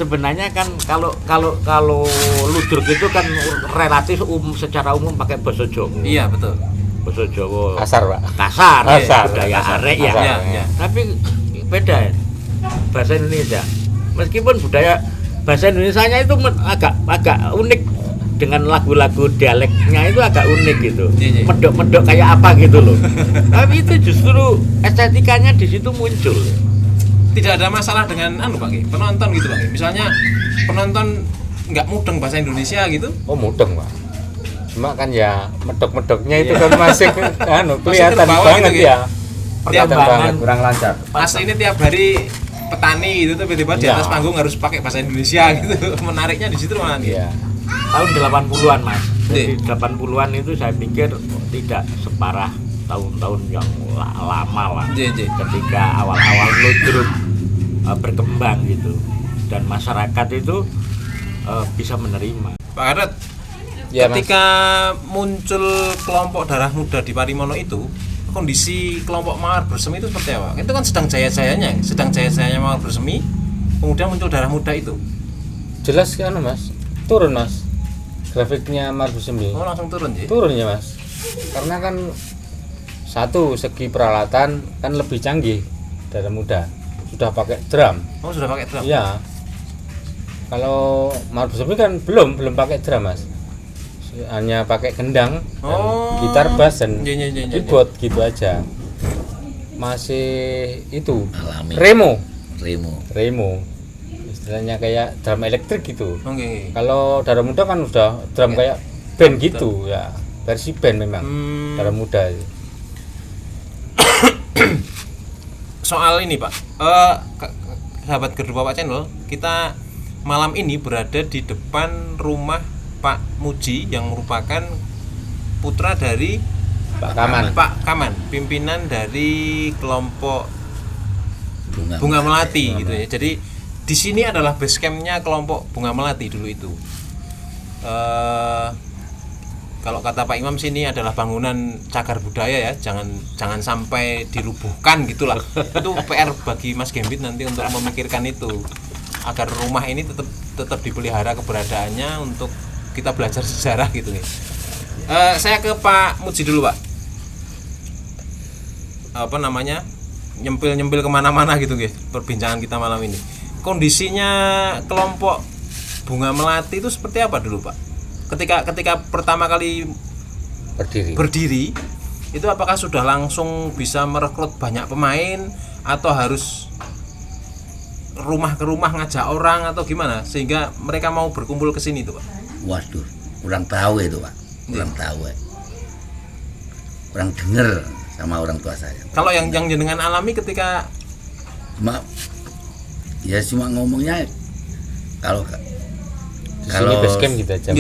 sebenarnya kan kalau ludruk itu kan relatif secara umum pakai bahasa Jawa. Iya, betul. Bahasa Jawa Kasar Pak. Kasar. Budaya kasar. arek ya. Iya. Tapi beda ya, bahasa Indonesia. Meskipun bahasa Indonesianya itu agak unik dengan lagu-lagu dialeknya itu agak unik gitu. Iya. Medok-medok kayak apa gitu loh. Tapi itu justru estetikanya di situ muncul. Tidak ada masalah dengan Pak penonton gitu Pak. Misalnya penonton nggak mudeng bahasa Indonesia gitu. Oh mudeng Pak. Cuma kan ya medok-medoknya itu kan masih kelihatan banget gitu, ya. Kelihatan banget. Kurang lancar. Pas ini tiap hari petani gitu tuh tiba-tiba di atas panggung harus pakai bahasa Indonesia gitu. Menariknya di situ mana nih? Iya. Tahun 80-an Mas. Jadi 80-an itu saya pikir tidak separah tahun-tahun yang lama lah. Ketika awal-awal ludruk berkembang gitu dan masyarakat itu bisa menerima. Pak Gadot, Ya, ketika muncul kelompok darah muda di Parimono itu, kondisi kelompok Mawar Bersemi itu seperti apa? Itu kan sedang jaya-jayanya Mawar Bersemi, kemudian muncul darah muda itu. Jelas kan Mas, turun Mas. Grafiknya Mawar Bersemi. Oh, langsung turun sih. Turun ya Mas. Karena kan satu segi peralatan kan lebih canggih darah muda. Sudah pakai drum. Oh, sudah pakai drum. Iya. Kalau Mawar Bersemi kan belum pakai drum Mas. Hanya pakai kendang, dan gitar, bass dan keyboard gitu aja. Masih itu Alami. Remo. Istilahnya kayak drum elektrik gitu. Oke. Kalau darah muda kan udah drum kayak band gitu ya, versi band memang dalam muda itu. Soal ini Pak, sahabat Gerdu Bapak Channel, kita malam ini berada di depan rumah Pak Muji yang merupakan putra dari Pak Kaman. Pak Kaman, pimpinan dari kelompok Bunga Melati gitu ya. Jadi di sini adalah base campnya kelompok Bunga Melati dulu itu. Kalau kata Pak Imam sini adalah bangunan cagar budaya ya, jangan sampai dirubuhkan gitulah. Itu PR bagi Mas Gembit nanti untuk memikirkan itu agar rumah ini tetap dipelihara keberadaannya untuk kita belajar sejarah gitu nih. Saya ke Pak Muji dulu Pak. Apa namanya? Nyempil kemana-mana gitu guys perbincangan kita malam ini. Kondisinya kelompok Bunga Melati itu seperti apa dulu Pak? Ketika pertama kali berdiri itu apakah sudah langsung bisa merekrut banyak pemain atau harus rumah ke rumah ngajak orang atau gimana sehingga mereka mau berkumpul ke sini tuh Pak? Waduh, kurang tahu itu Pak, kurang tahu ya. Kurang dengar sama orang tua saya. Kalau yang jenengan alami ketika cuma ngomongnya kalau base camp kita aja.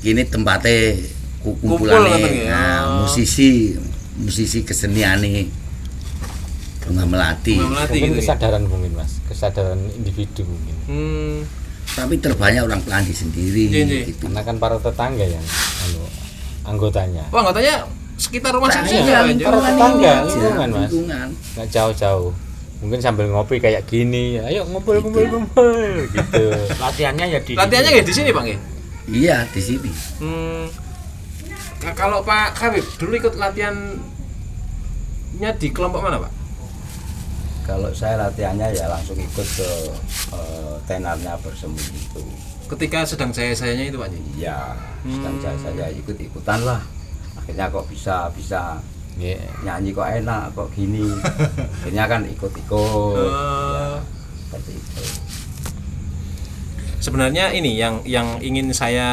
Ini tempatnya kumpulannya musisi kesenian nih Bunga Melati. Mungkin gitu kesadaran mungkin Mas, kesadaran individu mungkin. Tapi terbanyak orang Pelandi sendiri gitu. Karena kan para tetangga yang anggotanya. Wah, anggotanya sekitar rumah saya Para tetangga lingkungan Mas. Lingkungan. Nggak jauh-jauh. Mungkin sambil ngopi kayak gini, ayo ngumpul gitu. Latihannya ya di sini Bang ya? Iya, di sini. Kalau Pak Habib dulu ikut latihannya di kelompok mana Pak? Kalau saya latihannya ya langsung ikut ke tenarnya bersembunyi itu. Ketika sedang saya-sayanya itu Pak? Iya, sedang saya ikut-ikutan lah. Akhirnya kok bisa nyanyi kok enak kok gini. Akhirnya kan ikut-ikut. Ya, seperti itu. Sebenarnya ini yang ingin saya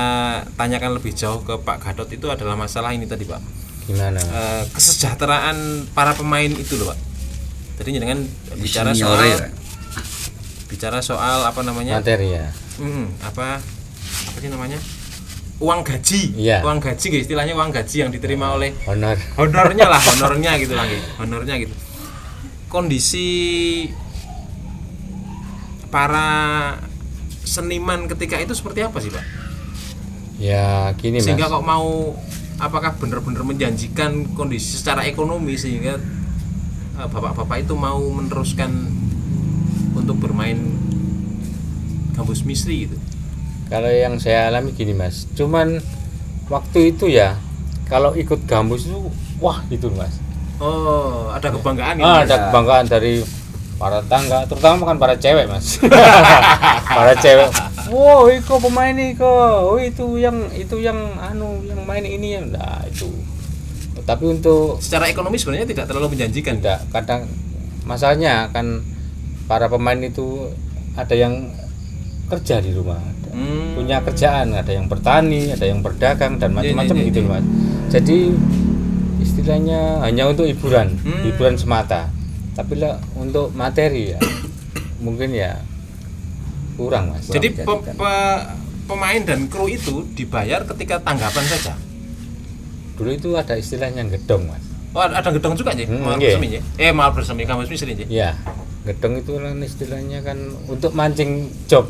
tanyakan lebih jauh ke Pak Gadot itu adalah masalah ini tadi Pak. Gimana? Kesejahteraan para pemain itu loh Pak. Tadi dengan bicara soal apa namanya? Materi ya. Apa sih namanya? Uang gaji. Iya. Uang gaji guys, istilahnya uang gaji yang diterima oleh honornya gitu lagi. Honornya gitu. Kondisi para seniman ketika itu seperti apa sih Pak? Ya gini Mas. Sehingga kok mau apakah benar-benar menjanjikan kondisi secara ekonomi sehingga bapak-bapak itu mau meneruskan untuk bermain gambus misri gitu? Kalau yang saya alami gini Mas, cuman waktu itu ya kalau ikut gambus itu wah gitu Mas. Oh, ada kebanggaan gitu. Ada kebanggaan dari para tetangga, terutama kan para cewek Mas. Para cewek. Wow, iko pemain iko. Oh, itu yang yang main ini ya. Nah, itu. Tapi untuk secara ekonomi sebenarnya tidak terlalu menjanjikan. Tidak, kadang masalahnya kan para pemain itu ada yang kerja di rumah. Punya kerjaan, ada yang bertani, ada yang berdagang dan macam-macam gitu Mas. Jadi istilahnya hanya untuk hiburan semata. Tapi lah untuk materi ya mungkin ya kurang Mas. Jadi pemain dan kru itu dibayar ketika tanggapan saja. Dulu itu ada istilahnya gedong Mas. Oh, ada gedong juga sih, malam bersemi ya. Malam bersemi kamu misri sih. Iya. Gedong itu kan istilahnya kan untuk mancing job.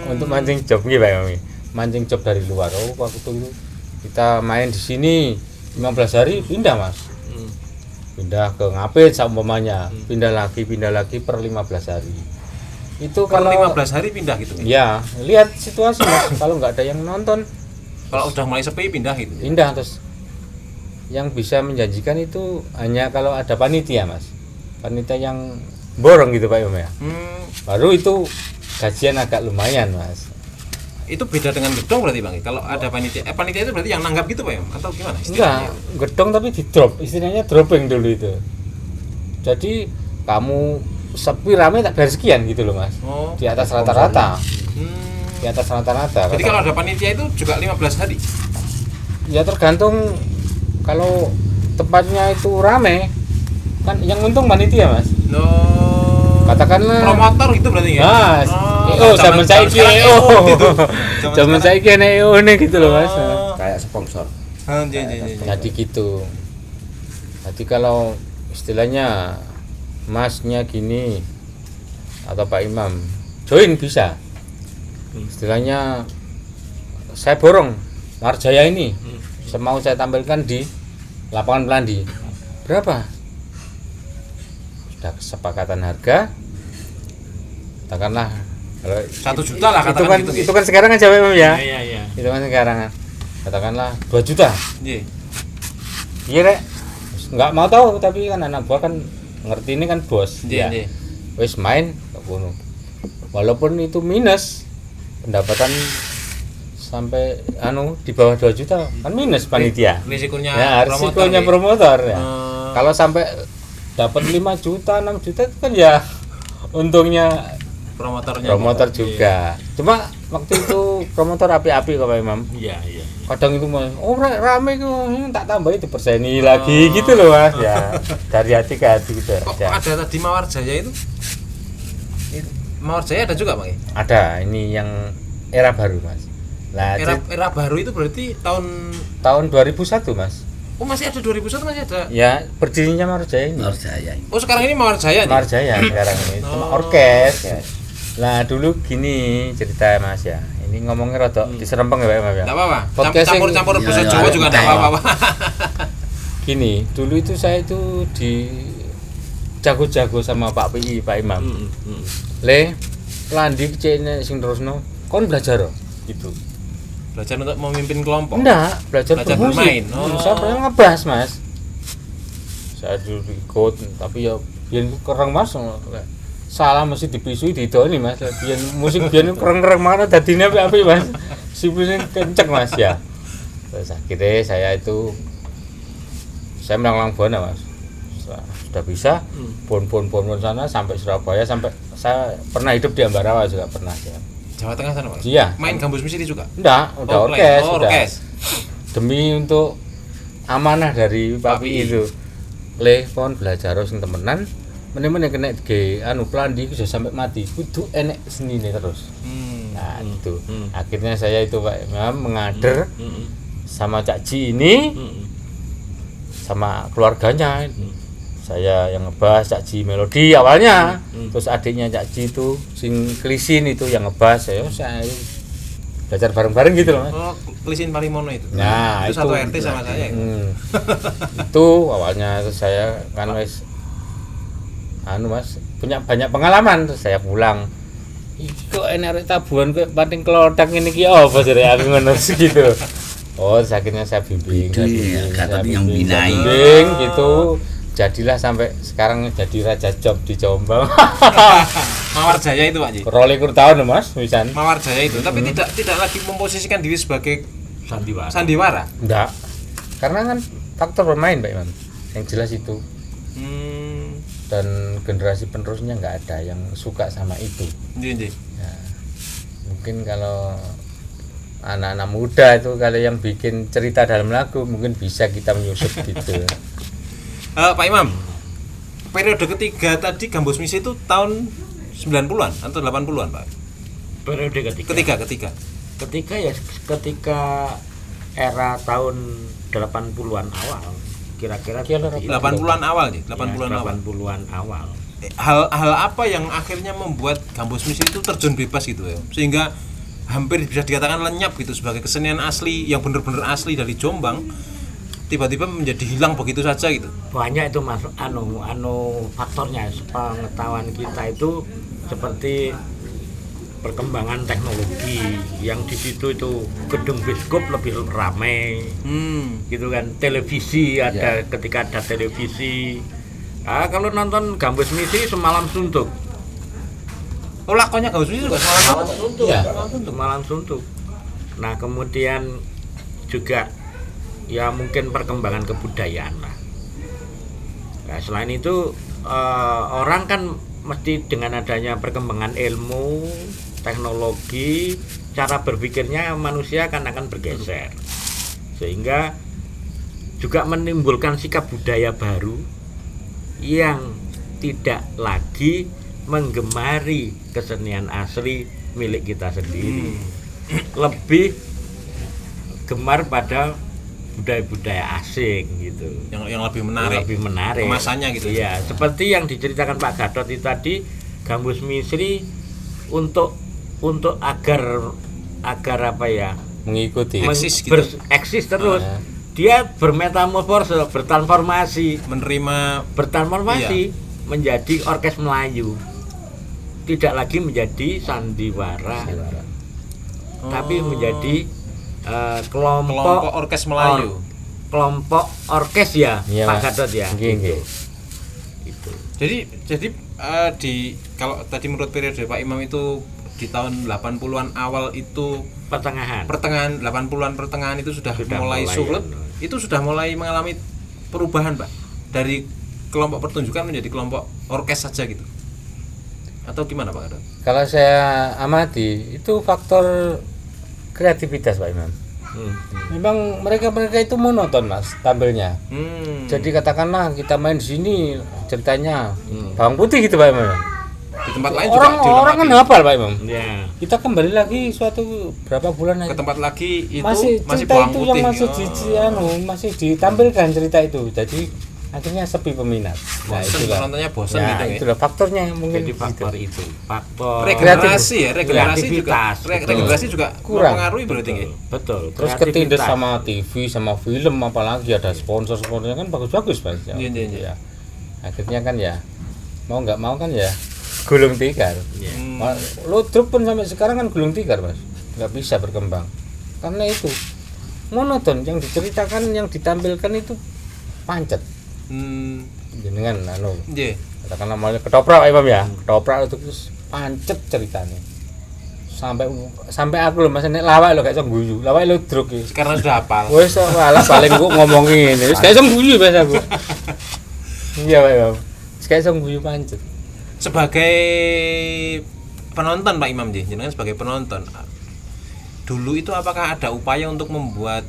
Untuk mancing job gitu Pak Mami. Mancing job dari luar. Oh, waktu itu kita main di sini 15 hari pindah Mas. Pindah ke Ngapit seumpamanya, pindah lagi per 15 hari. Itu kalau kalau 15 hari pindah gitu. Ya, lihat situasi Mas. Kalau nggak ada yang nonton, kalau udah mulai sepi pindah gitu. Pindah terus. Yang bisa menjanjikan itu hanya kalau ada panitia Mas. Panitia yang borong gitu Pak Om ya. Baru itu gajian agak lumayan Mas. Itu beda dengan gedong berarti Bang. Kalau ada panitia, panitia itu berarti yang nanggap gitu Pak ya? Atau gimana istilahnya? Enggak, gedong tapi di drop, istilahnya dropping dulu itu. Jadi kamu sepi rame tak bayar sekian gitu loh Mas. Di atas rata-rata. Di atas rata-rata. Jadi kalau ada panitia itu juga 15 hari? Ya tergantung, kalau tempatnya itu rame kan yang untung panitia Mas. No. Katakanlah Promotor gitu berarti ya. Mas, Oh, zaman saiki sekarang gitu. zaman saiki EO nih gitu loh Mas. Kayak sponsor. Jadi gitu. Jadi kalau istilahnya Masnya gini atau Pak Imam join bisa. Istilahnya saya borong Marjaya ini, mau saya tampilkan di lapangan Pelandi. Berapa? Sudah kesepakatan harga. Katakanlah kalau 1 juta lah itu katakan kan, gitu. itu kan sekarang aja Pak Imam ya. Iya. Itu kan sekarang. Katakanlah 2 juta. Nggih. Iya Rek. Nggak mau tahu tapi kan anak buah kan ngerti ini kan bos. Nggih. Wis main kok ngono. Walaupun itu minus pendapatan sampai di bawah 2 juta kan minus panitia. Risikonya Ya, risikonya promotor ya. Kalau sampai dapat 5 juta, 6 juta itu kan ya untungnya promotornya. promotor juga. Cuma waktu itu promotor api-api kok Pak Imam. Iya. Kadang itu Mas, rame kok, tak tambahin diperseni lagi gitu loh Mas. Ya, dari hati ke hati gitu Kok aja. ada tadi Mawar Jaya itu? Mawar Jaya ada juga Pak? Ada, ini yang era baru Mas. Nah, Era baru itu berarti tahun tahun 2001 Mas. Oh masih ada 2001 masih ada. Ya, berdirinya Marjaya ini. Marjaya ini. Oh sekarang ini Mawar Jaya nih? Marjaya sekarang ini cuma orkes. Ya. Nah, dulu gini cerita Mas ya. Ini ngomongnya rada diserempeng ya Pak Imam ya. Enggak apa-apa. Podcasting- Campur-campur bahasa Iya, Jawa iya, juga iya. enggak apa-apa. Gini, dulu itu saya itu di jago-jago sama Pak PI, Pak Imam. Le, Pelandi kecene sing terusno, kon belajar gitu. Belajar untuk memimpin kelompok. Enggak, belajar bermusik. bermain. Oh. Saya pernah ngebas, Mas. Saya dulu ikut, tapi ya biyen kereng Mas. Salah mesti dipisui didoni Mas. Biyen musik biyen kereng-kereng mana dadine apik-apik Mas. Sipune kenceng Mas ya. Terus akhirnya saya melanglang buana Mas. Sudah bisa pon sana sampai Surabaya, sampai saya pernah hidup di Ambarawa juga pernah ya. Jawa Tengah sana Mas. Iya. Main gambus misi juga. Enggak, udah Oh, orkes, play. Oh, udah. orkes. Demi untuk amanah dari Pak Papi Pi. itu. Le kon belajar sing temenan, meneh-meneh kena ge Pelandi iku sampai mati. Kudu enek senine terus. Nah, itu. Akhirnya saya itu Pak Imam mengader sama Cak Ji ini sama keluarganya. Saya yang ngebas, Cak Ji melodi awalnya. Terus adiknya Cak Ji itu sing Klisin itu yang ngebas. Saya belajar bareng-bareng gitu loh Mas. Oh, Klisin Palimono itu. Nah, itu satu RT sama saya. Itu awalnya terus saya kan wis Mas punya banyak pengalaman. Terus saya pulang. Iku enek tabuhan kok pating klothak ngene iki apa jare aku ngono gitu. Oh, terus akhirnya saya bimbing. Itu ya, kata yang binai. Bimbing gitu. Jadilah sampai sekarang jadi raja job di Jombang. Mawar Jaya itu Pak Ji. Rolikur tahun Mas, wisan. Mawar Jaya itu, tapi tidak lagi memposisikan diri sebagai sandiwara. Enggak. Karena kan faktor bermain Pak Imam. Yang jelas itu. Dan generasi penerusnya nggak ada yang suka sama itu. Iya. Ya, mungkin kalau anak-anak muda itu kalau yang bikin cerita dalam lagu mungkin bisa kita menyusup gitu. Pak Imam, periode ketiga tadi Gambus Misi itu tahun 90-an atau 80-an Pak? Periode ketiga. Ketika Era tahun 80-an awal. Kira-kira 80-an awal nih, 80-an awal. 80-an awal. Hal apa yang akhirnya membuat Gambus Misi itu terjun bebas gitu ya? Sehingga hampir bisa dikatakan lenyap gitu sebagai kesenian asli yang benar-benar asli dari Jombang. Tiba-tiba menjadi hilang begitu saja gitu. Banyak itu masuk faktornya. Pengetahuan kita itu seperti perkembangan teknologi yang di situ itu gedung bioskop lebih ramai gitu kan, televisi ada ketika ada televisi. Kalau nonton Gambus Misi semalam suntuk. Oh lakonnya Gambus Misi juga semalam suntuk. Iya, semalam suntuk. Nah kemudian juga ya mungkin perkembangan kebudayaan lah. Nah, selain itu orang kan mesti dengan adanya perkembangan ilmu, teknologi, cara berpikirnya manusia kan akan bergeser. sehingga juga menimbulkan sikap budaya baru yang tidak lagi menggemari kesenian asli milik kita sendiri, lebih gemar pada budaya-budaya asing gitu, yang lebih menarik, kemasannya gitu. Iya, seperti yang diceritakan Pak Gatot itu tadi, gambus misri untuk agar apa ya, mengikuti eksis gitu. Eksis terus. Dia bermetamorfose, bertransformasi menjadi orkes Melayu. Tidak lagi menjadi sandiwara. Tapi menjadi kelompok orkes Melayu. Kelompok orkes ya, iya, Pak Gatot ya. Gitu. Itu. Jadi kalau tadi menurut periode Pak Imam itu di tahun 80-an awal itu pertengahan 80-an pertengahan itu sudah mulai surut, itu sudah mulai mengalami perubahan, Pak, dari kelompok pertunjukan menjadi kelompok orkes saja gitu, atau gimana Pak Gatot? Kalau saya amati itu faktor kreativitas Pak Imam. Memang mereka itu monoton Mas tampilnya. Jadi katakanlah kita main di sini ceritanya bawang putih gitu Pak Imam. Di tempat lain orang kan hafal Pak Imam. Ya. Kita kembali lagi suatu berapa bulan ke tempat lagi itu masih cerita bawang itu putih. yang masih ditampilkan cerita itu. Jadi akhirnya sepi peminat. Nah, itulah penontonnya bosan gitu ya. Itulah faktornya mungkin Jadi faktor itu. Faktor regenerasi juga mempengaruhi berarti nggih. Betul. Terus ketindas sama TV sama film, apalagi ada sponsor-sponsornya kan bagus-bagus Pak. Iya. Akhirnya kan ya mau nggak mau kan ya gulung tikar. Ludruk pun sampai sekarang kan gulung tikar Mas, nggak bisa berkembang karena itu monoton, yang diceritakan yang ditampilkan itu pancet. Jenengan katakan namanya ketoprak Pak Imam ya, ketoprak itu terus pancet ceritanya sampai aku loh Mas nek lawak lo kayak iso guyu, lawak ludruk iki karena sudah hafal. Wes malah paling gua ngomongin wis kayak iso guyu Mas aku. Iya Pak Imam, kayak iso guyu pancet. Sebagai penonton Pak Imam jenengan sebagai penonton, dulu itu apakah ada upaya untuk membuat,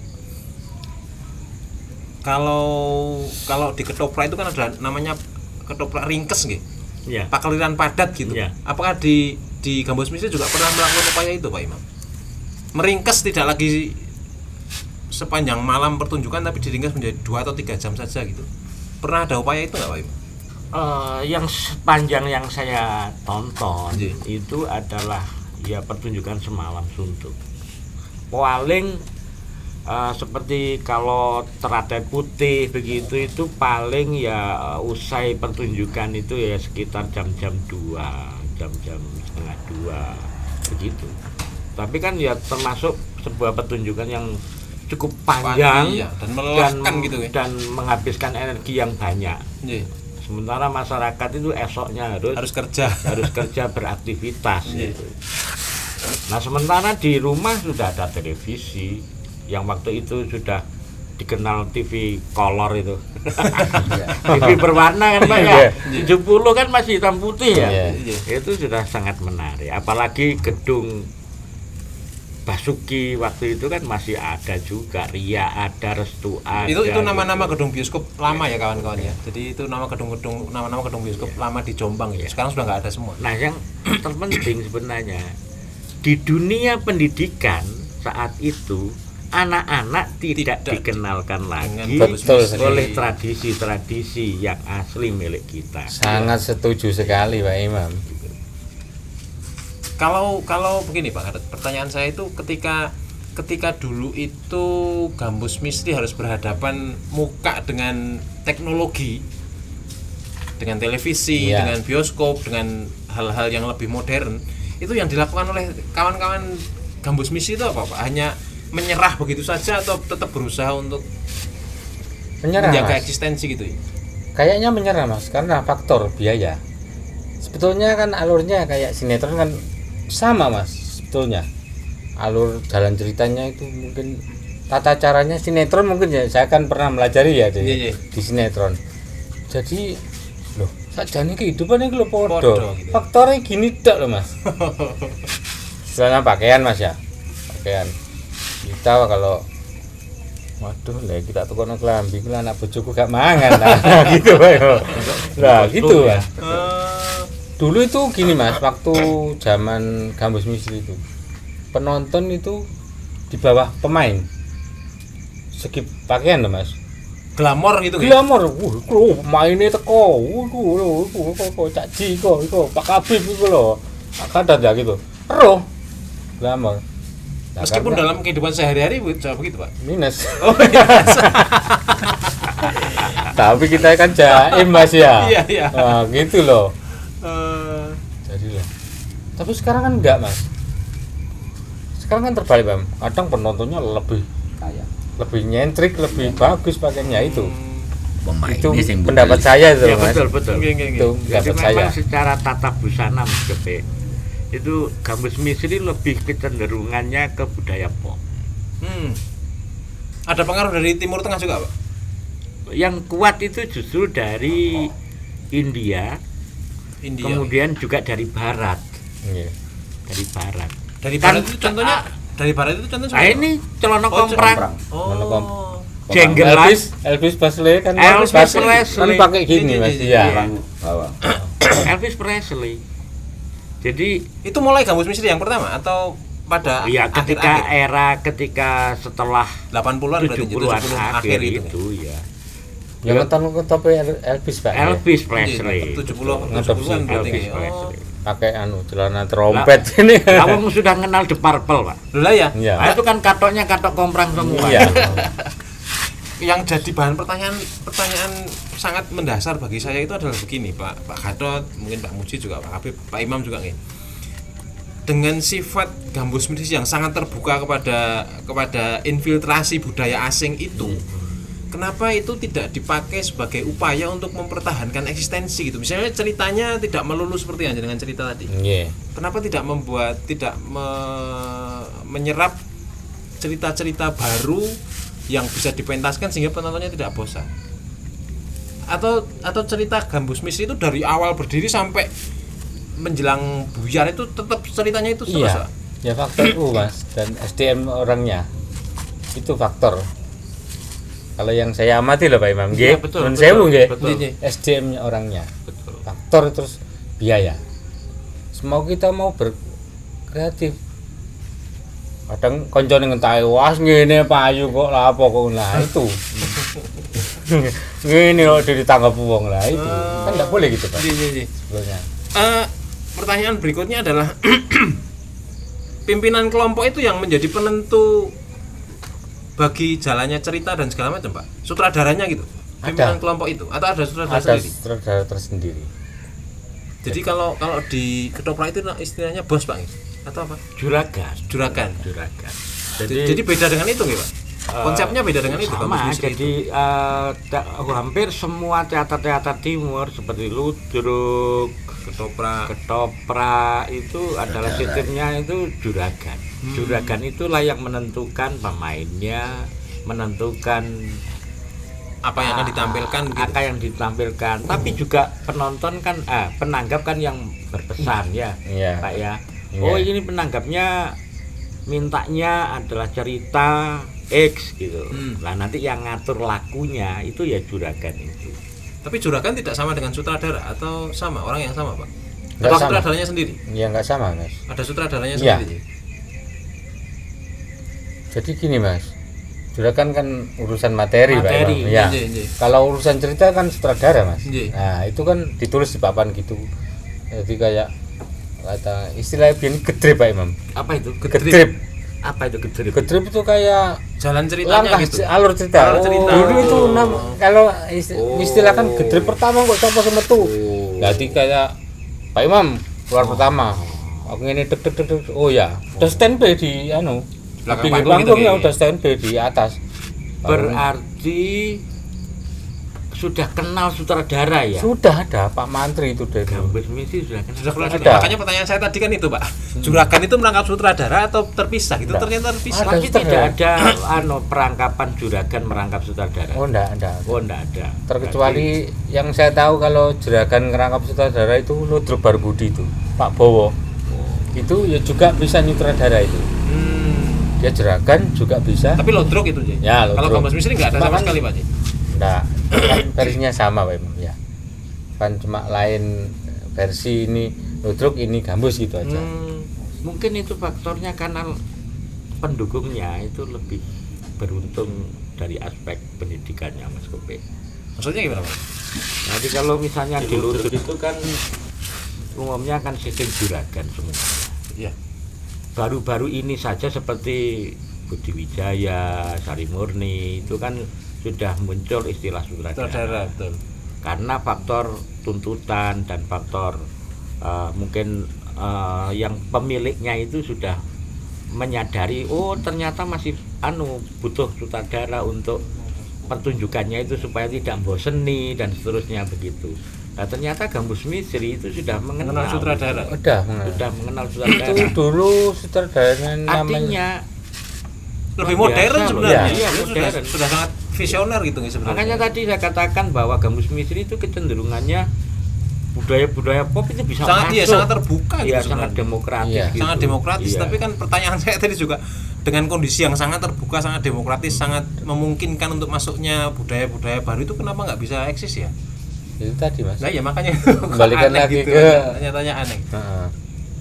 kalau di ketoprak itu kan ada namanya ketoprak ringkes nggih. Ya. Pakliran padat gitu. Ya. Apakah di Gambus Misri juga pernah melakukan upaya itu Pak Imam? Meringkes tidak lagi sepanjang malam pertunjukan tapi diringkas menjadi 2 atau 3 jam saja gitu. Pernah ada upaya itu enggak Pak Imam? Yang sepanjang yang saya tonton itu adalah ya pertunjukan semalam suntuk. Paling seperti kalau Teratai Putih begitu itu paling ya usai pertunjukan itu ya sekitar jam-jam 2, jam-jam setengah 2 begitu. Tapi kan ya termasuk sebuah pertunjukan yang cukup panjang dan melelahkan gitu ya. Dan menghabiskan energi yang banyak. Sementara masyarakat itu esoknya harus kerja beraktivitas gitu. Nah sementara di rumah sudah ada televisi yang waktu itu sudah dikenal TV color itu. TV berwarna kan Pak ya. 70 kan masih hitam putih ya. Itu sudah sangat menarik. Apalagi gedung Basuki waktu itu kan masih ada juga, Ria ada, Restu ada. Itu nama-nama gedung bioskop lama ya kawan-kawan ya. Jadi itu nama gedung bioskop lama di Jombang ya. Sekarang sudah nggak ada semua. Nah yang terpenting sebenarnya di dunia pendidikan saat itu anak-anak tidak dikenalkan lagi oleh tradisi-tradisi yang asli milik kita. Sangat setuju sekali Pak Imam. Kalau begini Pak Gatot, pertanyaan saya itu ketika dulu itu Gambus Misri harus berhadapan muka dengan teknologi, dengan televisi, dengan bioskop, dengan hal-hal yang lebih modern, itu yang dilakukan oleh kawan-kawan Gambus Misri itu apa Pak? Hanya menyerah begitu saja atau tetap berusaha untuk menjaga eksistensi gitu ya? Kayaknya menyerah Mas, karena faktor biaya. Sebetulnya kan alurnya kayak sinetron kan sama Mas, sebetulnya alur jalan ceritanya itu mungkin tata caranya sinetron mungkin ya, saya kan pernah melajari ya di sinetron. Jadi loh sajane kehidupan iki lho padha gitu. Faktornya gini tok loh Mas. Misalnya pakaian Mas ya, pakaian kita kalau Waduh, lah kita tukono klambi ku anak bojoku gak mangan. Nah, gitu Pak. Lah, gitu ya. Dulu itu gini Mas, waktu zaman Gambus Misri itu. Penonton itu di bawah pemain. Segi pakaian loh Mas. Glamor gitu ya. Glamor. Mainnya teko. Kok Cak Ji kok, Pak Habib iku lho. Kadang ya gitu. Roh. Glamor. Nah, Meskipun karena dalam kehidupan sehari-hari coba begitu Pak. minus. Oh iya. Tapi kita kan jaim Mas ya. Iya, iya. Nah, gitu loh. Eh, Jadi lah. Tapi sekarang kan enggak Mas. Sekarang kan terbalik Bang. Kadang penontonnya lebih nyentrik, lebih bagus pakainya itu. Pemain Itu ini sing pendapat budal. saya itu Ya Mas. betul. Nggih. Itu Jadi pendapat saya. memang secara tata busana Mas Gepe, itu Gambus Misri lebih kecenderungannya ke budaya pop. Ada pengaruh dari Timur Tengah juga Pak? Yang kuat itu justru dari India, kemudian juga dari Barat. Iya. Dari Barat. Dari Kan, Barat itu contohnya Nah ini celana komprang, Oh. jenggelan, Elvis Presley kan Elvis kan Presley. pakai gini Mas. Iya. Orang bawah. Elvis Presley. Jadi Itu mulai Gambus Misri yang pertama atau pada ya ketika akhir-akhir? ketika setelah 80-an berarti 70-an 70 akhir itu. itu ya. Yang nonton tope Elvis Pak. ya? Elvis Presley. 70-an berarti. Elvis Oh. Presley. Pakai celana trompet ini. Kamu sudah kenal The Purple, Pak. Dulu ya. Iya. Nah, itu kan katoknya katok komprang semua. Iya. Yang jadi bahan pertanyaan sangat mendasar bagi saya itu adalah begini, Pak Gatot, mungkin Pak Muji juga, Pak Habib, Pak Imam juga nih. Dengan sifat Gambus Misri yang sangat terbuka kepada infiltrasi budaya asing itu, kenapa itu tidak dipakai sebagai upaya untuk mempertahankan eksistensi gitu? Misalnya ceritanya tidak melulu seperti yang dengan cerita tadi. Iya. Kenapa tidak menyerap cerita-cerita baru yang bisa dipentaskan sehingga penontonnya tidak bosan? Atau cerita Gambus Misri itu dari awal berdiri sampai menjelang buyar itu tetap ceritanya itu Iya. selesai? Ya faktor Mas dan SDM orangnya. Itu faktor. Kalau yang saya amati loh Pak Imam, Iya, nggih. betul, Nun betul, sewu nggih. betul. SDM-nya orangnya. Betul. Faktor terus biaya. Semau kita mau berkreatif. Kadang koncone ngentahe wah ngene payu kok lah apa kok nah itu. Ngene kok ditanggap wong lah itu. Kan enggak boleh gitu Pak. Iya. Sebetulnya. Pertanyaan berikutnya adalah pimpinan kelompok itu yang menjadi penentu bagi jalannya cerita dan segala macam Pak? Sutradaranya gitu? Pimpinan kelompok itu? Atau ada sutradara Ada sendiri? sutradara tersendiri. Jadi kalau di ketoprak itu istilahnya bos Pak? Atau apa? Juragan. Juragan. Jadi beda dengan itu nggih Pak? Konsepnya beda dengan itu sama, Gambus Misri jadi hampir semua teater-teater timur seperti Ludruk, Ketoprak itu adalah sistemnya itu juragan. Juragan itulah yang menentukan pemainnya, menentukan apa yang akan ditampilkan begitu. Apa yang ditampilkan. Tapi juga penonton kan penanggap kan yang berpesan ya, Iya. Pak ya. Iya. Oh, ini penanggapnya mintanya adalah cerita X gitu. Lah nanti yang ngatur lakunya itu ya juragan itu. Tapi juragan tidak sama dengan sutradara atau sama orang yang sama Pak? Nggak Atau sama. sutradaranya sendiri? Ya enggak sama Mas. Ada sutradaranya Iya. sendiri. Jadi gini Mas, juragan kan urusan materi, Pak Materi, Imam. Ya. iya. Kalau urusan cerita kan sutradara Mas. Iya. Nah itu kan ditulis di papan gitu. Jadi kayak kata istilah biyen gedrip Pak Imam. Apa itu? Gedrip. Apa itu gedrip? Gedrip itu kayak Jalan ceritanya langkah gitu. alur cerita. Alur cerita. Dulu itu kalau Oh. istilah kan gedrip pertama kok sapa semetu. Jadi kayak Pak Imam keluar pertama. Aku ini deg. Oh ya, udah standby di anu. Belakang Pinggir panggung gitu, panggungnya ya? udah standby di atas. Berarti sudah kenal sutradara ya? Sudah ada Pak Mantri itu dari dulu. Gambus Misri sudah kenal. Sudah keluar Ada. juga. Makanya pertanyaan saya tadi kan itu Pak. Juragan itu merangkap sutradara atau terpisah gitu? Enggak. Ternyata terpisah. Ada Tapi sutradara. tidak ada perangkapan juragan merangkap sutradara. Oh enggak. Oh, enggak ada. Terkecuali yang saya tahu kalau juragan ngerangkap sutradara itu Ludruk Barbudi itu, Pak Bowo. Itu ya juga bisa nyutradara itu. dia jeragan juga bisa. Tapi lodrok itu Ji. Ya, Kalau lodrok. gambus misteri nggak ada Cuma sama kan- sekali Pak Ji. Enggak, kan versinya sama Pak Imam ya. Kan cuma lain versi, ini lodrok, ini gambus gitu aja. Mungkin itu faktornya karena pendukungnya itu lebih beruntung dari aspek pendidikannya Mas Kope. Maksudnya gimana Pak? Jadi kalau misalnya di lutut itu kan umumnya kan sistem juragan semua. Iya. Baru-baru ini saja seperti Budi Wijaya, Sari Murni itu kan sudah muncul istilah sutradara. Betul. Karena faktor tuntutan dan faktor mungkin yang pemiliknya itu sudah menyadari ternyata masih butuh sutradara untuk pertunjukannya itu supaya tidak bosenni dan seterusnya begitu. Nah ternyata Gambus Misteri itu sudah mengenal sutradara. Sudah mengenal sutradara. Itu dulu sutradaranya namanya Artinya Lebih luar modern biasa loh. sebenarnya. Iya, Itu modern. sudah sangat visioner gitu nih sebenarnya. Makanya tadi saya katakan bahwa Gambus Misteri itu kecenderungannya budaya-budaya pop itu bisa sangat masuk. sangat terbuka Iya, gitu sangat sebenarnya. demokratis Iya. gitu. Sangat demokratis, Iya. tapi kan pertanyaan saya tadi juga dengan kondisi yang sangat terbuka, sangat demokratis, sangat memungkinkan untuk masuknya budaya-budaya baru itu kenapa nggak bisa eksis ya? itu tadi Mas. Nah ya makanya Kembalikan aneh lagi gitu, ke tanya-tanya aneh. Heeh.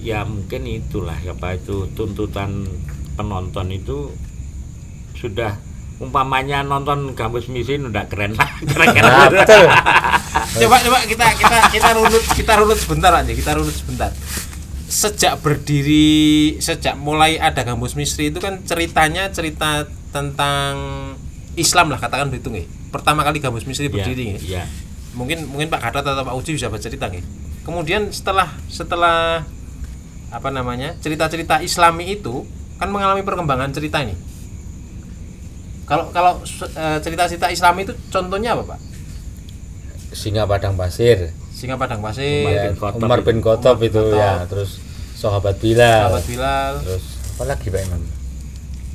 Ya mungkin itulah apa itu tuntutan penonton itu sudah umpamanya nonton Gambus Misteri udah keren lah. Nah, betul. Coba kita runut sebentar aja, kita runut sebentar. Sejak mulai ada Gambus Misteri itu kan ceritanya cerita tentang Islam lah, katakan begitu nggih. Pertama kali Gambus Misteri berdiri nggih. Iya. Mungkin Pak Gatot atau Pak Uji bisa bercerita nggih. Kemudian setelah apa namanya? Cerita-cerita Islami itu kan mengalami perkembangan cerita ini. Kalau cerita-cerita Islami itu contohnya apa, Pak? Singa Padang Pasir. Singa Padang Pasir, Ya, bin Khattab Umar bin Khattab itu Khattab. ya, terus Sahabat Bilal. Sahabat Bilal. Terus apa lagi Pak Imam?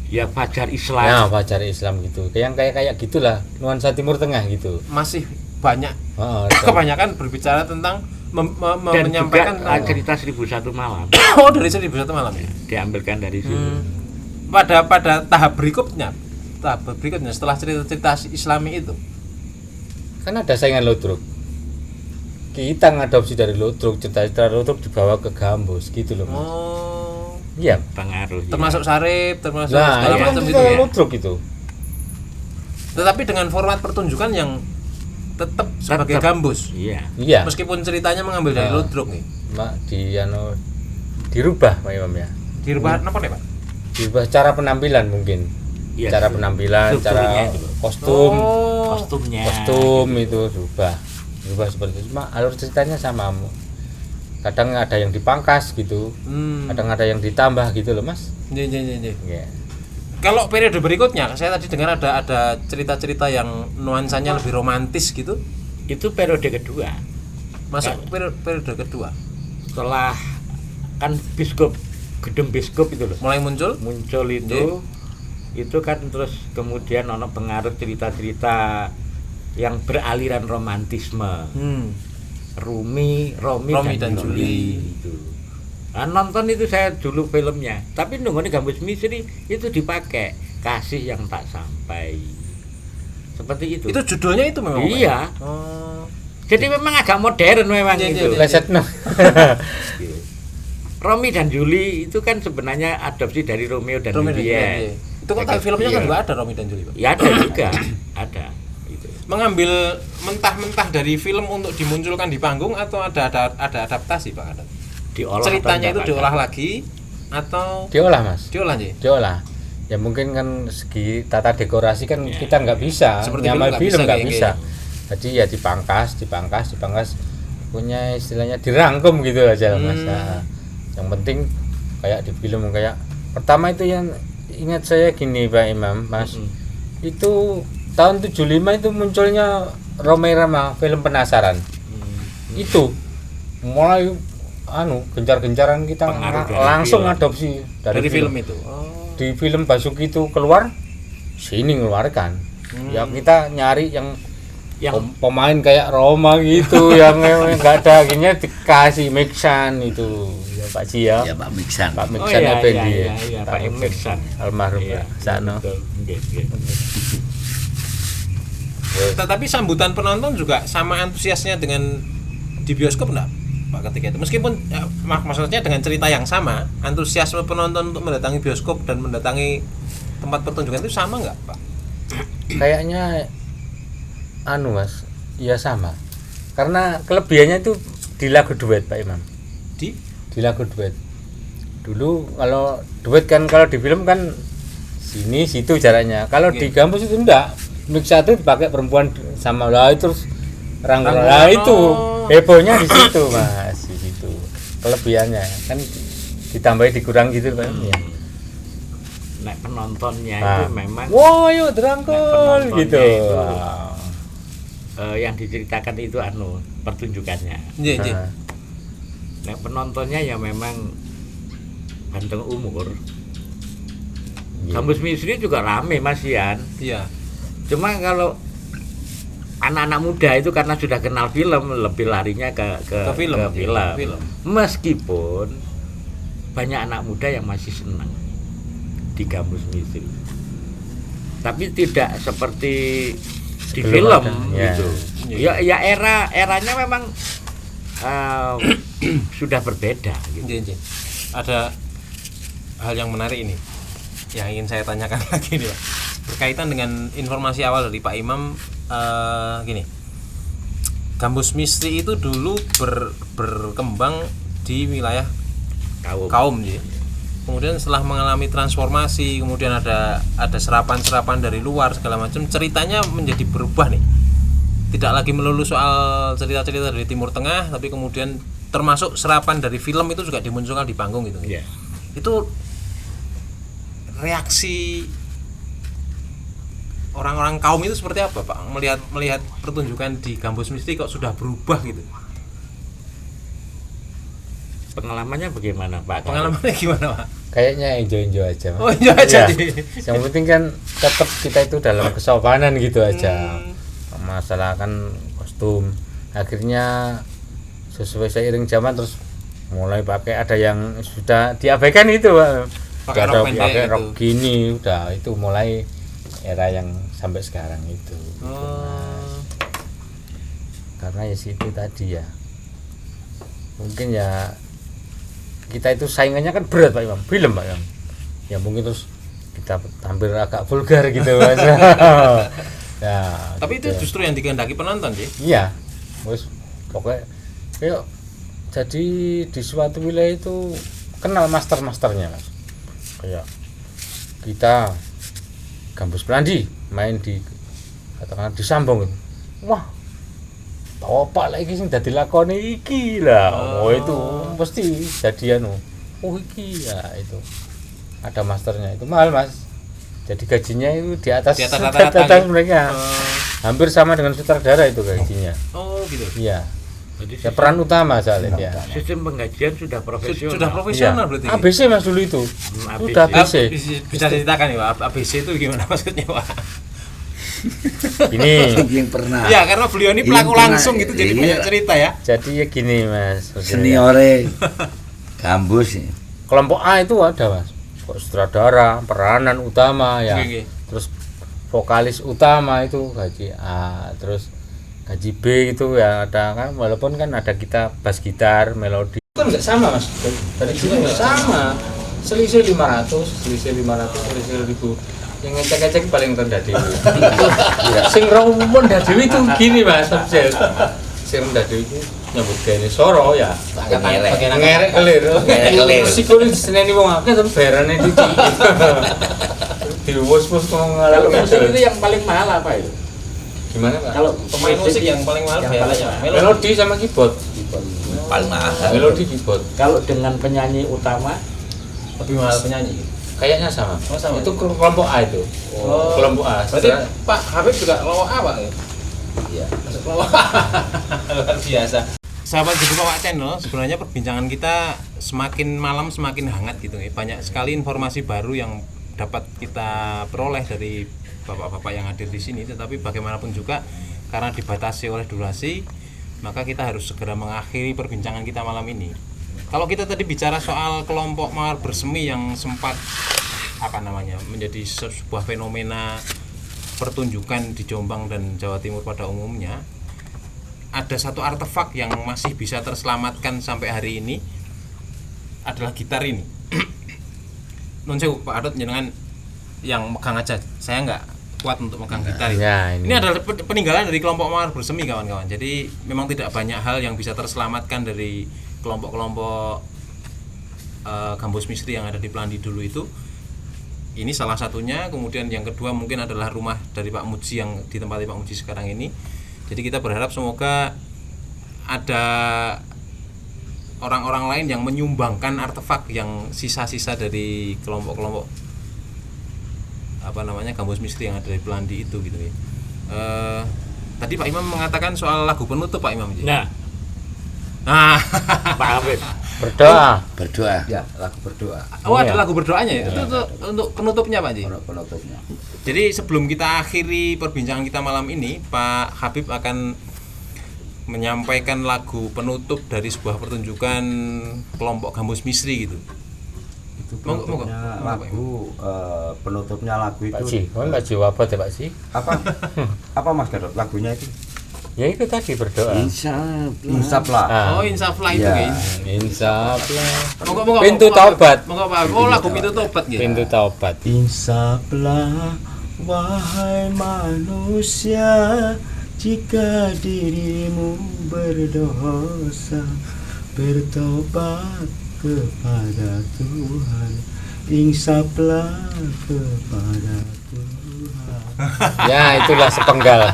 Ya Fajar Islam. Ya, Fajar Islam gitu. Kayak gitulah, nuansa Timur Tengah gitu. Masih banyak. Heeh. Kebanyakan berbicara tentang Dan menyampaikan juga cerita 1001 malam oh dari 1001 malam ya. diambilkan dari situ. Pada tahap berikutnya setelah cerita-cerita Islami itu Kan ada saingan Lodrok. Kita ngadopsi dari Lodrok, cerita-cerita Lodrok dibawa ke Gambus gitu loh Mas. Iya. Pengaruh. termasuk Sarip, termasuk Nah, segala itu kan macam itu cerita ya. Lodrok itu. Tetapi dengan format pertunjukan yang tetap sebagai Tetap. Gambus. Iya. Iya. Meskipun ceritanya mengambil dari Nah. Lodrok nih. Dirubah Pak Imam ya. Dirubah apa nih, Pak? Dirubah cara penampilan mungkin. Iya, Cara penampilan, strukturnya cara itu. kostum. Kostumnya. Kostum itu dirubah seperti itu. Cuma alur ceritanya sama. Kadang ada yang dipangkas gitu, kadang ada yang ditambah gitu loh Mas. Iya. Ya. Kalau periode berikutnya, saya tadi dengar ada cerita-cerita yang nuansanya lebih romantis gitu. Itu periode kedua. Masuk periode kedua. Setelah kan gedung biskop itu loh Mulai muncul itu kan terus kemudian ono pengaruh cerita-cerita yang beraliran romantisme. Romi dan Juli itu. Nah, nonton itu saya dulu filmnya, tapi nungguin Gambus Misteri itu dipakai kasih yang tak sampai. Seperti itu. Itu judulnya itu memang. Iya. Pak? Oh. Jadi memang agak modern memang Iya, itu. iya. Lesetno. Romi dan Juli itu kan sebenarnya adopsi dari Romeo dan Romeo dan Juliet. Juliet. Itu kok filmnya kan Iya. juga ada Romi dan Juli, Pak. Ya ada juga, ada. Gitu. Mengambil mentah-mentah dari film untuk dimunculkan di panggung atau ada adaptasi, Pak Gatot? Diolah Ceritanya itu atau diolah lagi atau Diolah Mas. diolah aja? Diolah. Ya mungkin kan segi tata dekorasi kan Ya. kita nggak bisa, Seperti nyamai film film nggak kayak bisa. Jadi ya dipangkas, punya istilahnya dirangkum gitu aja Mas. Nah, yang penting kayak di film kayak pertama itu yang ingat saya gini Pak Imam, Mas. Itu tahun 75 itu munculnya Roma Irama film Penasaran. Itu mulai gencar-gencaran kita Pengaruh dari langsung film. adopsi Dari film itu. di film Basuki itu keluar sini ngeluarkan ya kita nyari yang pemain kayak Roma gitu yang nggak ada akhirnya dikasih Mixan itu ya Pak Ji ya. Ya Pak Miksan. Pak Mixan Effendi. Iya, Pak Mixan. Almarhum Iya, Sakno. betul. Nggih. Tetapi sambutan penonton juga sama antusiasnya dengan di bioskop enggak Pak ketika itu? Meskipun maksudnya dengan cerita yang sama, antusiasme penonton untuk mendatangi bioskop dan mendatangi tempat pertunjukan itu sama enggak Pak? Kayaknya Mas, ya sama. Karena kelebihannya itu di lagu duet Pak Imam. Di Lagu duet. Dulu kalau duet kan kalau di film kan sini situ jaraknya. Kalau di kampus itu enggak. Mix satu dipakai perempuan sama lah itu rangkul lah itu hebohnya di situ Mas, di situ kelebihannya kan ditambahin dikurang gitu Pak. Nek penontonnya itu memang wow yuk derangkul gitu itu, yang diceritakan itu pertunjukannya. Iya. Nek penontonnya ya memang ganteng umur. Gambus Misri juga rame Mas Ian. Iya. Cuma kalau anak-anak muda itu karena sudah kenal film lebih larinya ke film. Meskipun banyak anak muda yang masih senang di Gambus Misri. Tapi tidak seperti di film gitu. Ya eranya memang sudah berbeda gitu. Iya. Ada hal yang menarik ini yang ingin saya tanyakan lagi nih Pak. Berkaitan dengan informasi awal dari Pak Imam, gini, Gambus Misri itu dulu berkembang di wilayah kaum ya. Kemudian setelah mengalami transformasi, kemudian ada serapan-serapan dari luar segala macam, ceritanya menjadi berubah nih. Tidak lagi melulu soal cerita-cerita dari Timur Tengah, tapi kemudian termasuk serapan dari film itu juga dimunculkan di panggung gitu. Yeah. Itu reaksi orang-orang kaum itu seperti apa Pak melihat pertunjukan di Gambus Misri kok sudah berubah gitu? Pengalamannya bagaimana Pak? Pengalamannya gimana Pak? Kayaknya enjoy aja Mas. Oh enjoy aja. Yang penting kan tetap kita itu dalam kesopanan gitu aja. Masalah kan kostum akhirnya sesuai seiring zaman terus mulai pakai ada yang sudah diabaikan itu Pak. Pakai rok gini udah itu mulai era yang sampai sekarang itu gitu, karena ya situ tadi ya mungkin ya kita itu saingannya kan berat Pak Imam film Pak Imam ya mungkin terus kita tampil agak vulgar gitu Mas. Ya, tapi gitu. itu justru yang dikehendaki penonton sih. Iya wis pokoknya yuk jadi di suatu wilayah itu kenal masternya Mas kayak kita Gambus Pelandi main di katakan di Sambong itu. Wah. Bapak lagi sing dadi lakone iki lah. Oh itu pasti jadi oh iki ya itu. Ada masternya itu mahal Mas. Jadi gajinya itu di atas rata-rata mereka. Hampir sama dengan sutradara itu gajinya. Oh gitu. Iya. Jadi peran utama soalnya dia. Sistem penggajian sudah profesional. Sudah profesional ya. berarti. ABC Mas dulu itu. Sudah ABC. Bisa ceritakan ya Pak, ABC itu gimana maksudnya Pak? Ini yang pernah. Ya karena beliau ini pelaku langsung gitu jadi banyak cerita ya. Jadi ya gini Mas. Seniore Gambus ya. Kelompok A itu ada Mas. Sutradara, peranan utama ya. Terus vokalis utama itu gaji A, terus gaji B gitu ya ada kan walaupun kan ada kita bass gitar melodi kan nggak sama Mas dari sini nggak sama selisih 500 selisih 1.000 yang ngecek paling rendah dewi sing rawon dah dewi itu gini Mas sing rendah dewi itu nyambut gini soro ya ngerek kelir sikul seneni wong akeh tapi bayarane dikit diwus-wus kalau musik itu yang paling mahal apa itu? Gimana Pak? Kalau pemain musik yang paling mahal melodi sama keyboard. Paling mahal. Melodi keyboard. Kalau dengan penyanyi utama lebih mahal penyanyi. Kayaknya sama. Oh, sama. Itu kelompok A itu. Oh. Kelompok A. Berarti Pak Habib juga kelompok A Pak? Iya. Masuk kelompok A. Luar biasa. Sahabat Gedung Bapak Channel, sebenarnya perbincangan kita semakin malam semakin hangat gitu ya. Banyak sekali informasi baru yang dapat kita peroleh dari bapak-bapak yang hadir di sini, tetapi bagaimanapun juga karena dibatasi oleh durasi, maka kita harus segera mengakhiri perbincangan kita malam ini. Kalau kita tadi bicara soal kelompok mawar bersemi yang sempat menjadi sebuah fenomena pertunjukan di Jombang dan Jawa Timur pada umumnya, ada satu artefak yang masih bisa terselamatkan sampai hari ini adalah gitar ini. Nun sewu Pak Adot, jenengan yang megang aja, saya nggak kuat untuk megang gitar ini. Ya, ini Ini adalah peninggalan dari kelompok mawar bersemi, kawan-kawan. Jadi memang tidak banyak hal yang bisa terselamatkan dari kelompok-kelompok gambus misteri yang ada di Pelandi dulu itu. Ini salah satunya. Kemudian yang kedua mungkin adalah rumah dari Pak Muji yang ditempati Pak Muji sekarang ini. Jadi kita berharap semoga ada orang-orang lain yang menyumbangkan artefak yang sisa-sisa dari kelompok-kelompok gambus misteri yang ada di Pelandi itu gitu ya. Tadi Pak Imam mengatakan soal lagu penutup, Pak Imam. Nah, Pak Habib berdoa. Ya, lagu berdoa. Oh, ada lagu berdoanya ya? Itu untuk penutupnya, Pak Ji. Penutupnya. Jadi sebelum kita akhiri perbincangan kita malam ini, Pak Habib akan menyampaikan lagu penutup dari sebuah pertunjukan kelompok gambus misteri gitu. Itu penutupnya lagu, penutupnya lagu Pak itu. Ji, nggak jawab ya Pak Ji? Apa Mas Gadot lagunya itu? Ya itu tadi berdoa. Insaflah. Oh, insaflah itu Ya. guys. Insaflah. Monggo, Pintu taubat. Monggo Pak. Oh, lagu pintu taubat gitu. Pintu taubat. Insaflah wahai manusia, jika dirimu berdosa, bertobat kepada Tuhan. Insaflah kepada Tuhan. Ya, itulah sepenggal.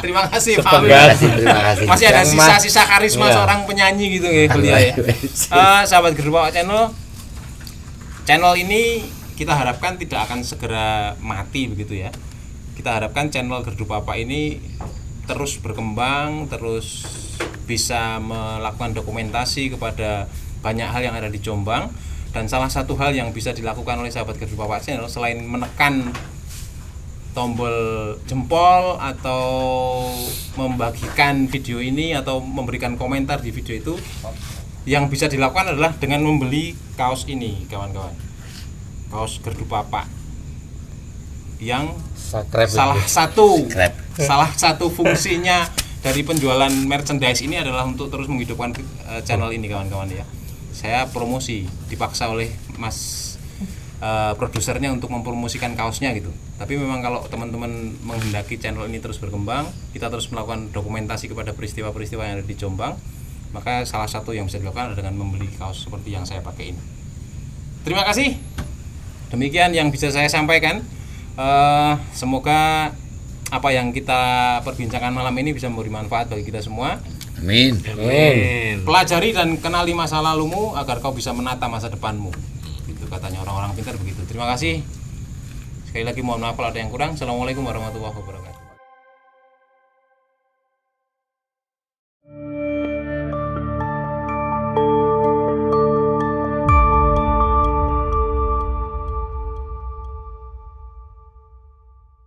Terima kasih Pak Sepenggal. Habib. Terima kasih. Masih ada Yang sisa-sisa karisma Iya. seorang penyanyi gitu ya beliau ya. Sahabat Gerdu Papa channel ini kita harapkan tidak akan segera mati begitu ya. Kita harapkan channel Gerdu Papa ini terus berkembang, terus bisa melakukan dokumentasi kepada banyak hal yang ada di Jombang. Dan salah satu hal yang bisa dilakukan oleh sahabat Gerdu Papa channel selain menekan tombol jempol atau membagikan video ini atau memberikan komentar di video itu, yang bisa dilakukan adalah dengan membeli kaos ini, kawan-kawan. Kaos Gerdu Papa yang salah satu fungsinya dari penjualan merchandise ini adalah untuk terus menghidupkan channel ini, kawan-kawan ya. Saya promosi, dipaksa oleh Mas produsernya untuk mempromosikan kaosnya gitu. Tapi memang kalau teman-teman menghendaki channel ini terus berkembang, kita terus melakukan dokumentasi kepada peristiwa-peristiwa yang ada di Jombang, maka salah satu yang bisa dilakukan adalah dengan membeli kaos seperti yang saya pakai ini. Terima kasih. Demikian yang bisa saya sampaikan. Semoga apa yang kita perbincangkan malam ini bisa memberi manfaat bagi kita semua. Amin. Pelajari dan kenali masa lalumu agar kau bisa menata masa depanmu. Itu katanya orang-orang pintar begitu. Terima kasih. Sekali lagi mohon maaf kalau ada yang kurang. Assalamualaikum warahmatullahi wabarakatuh.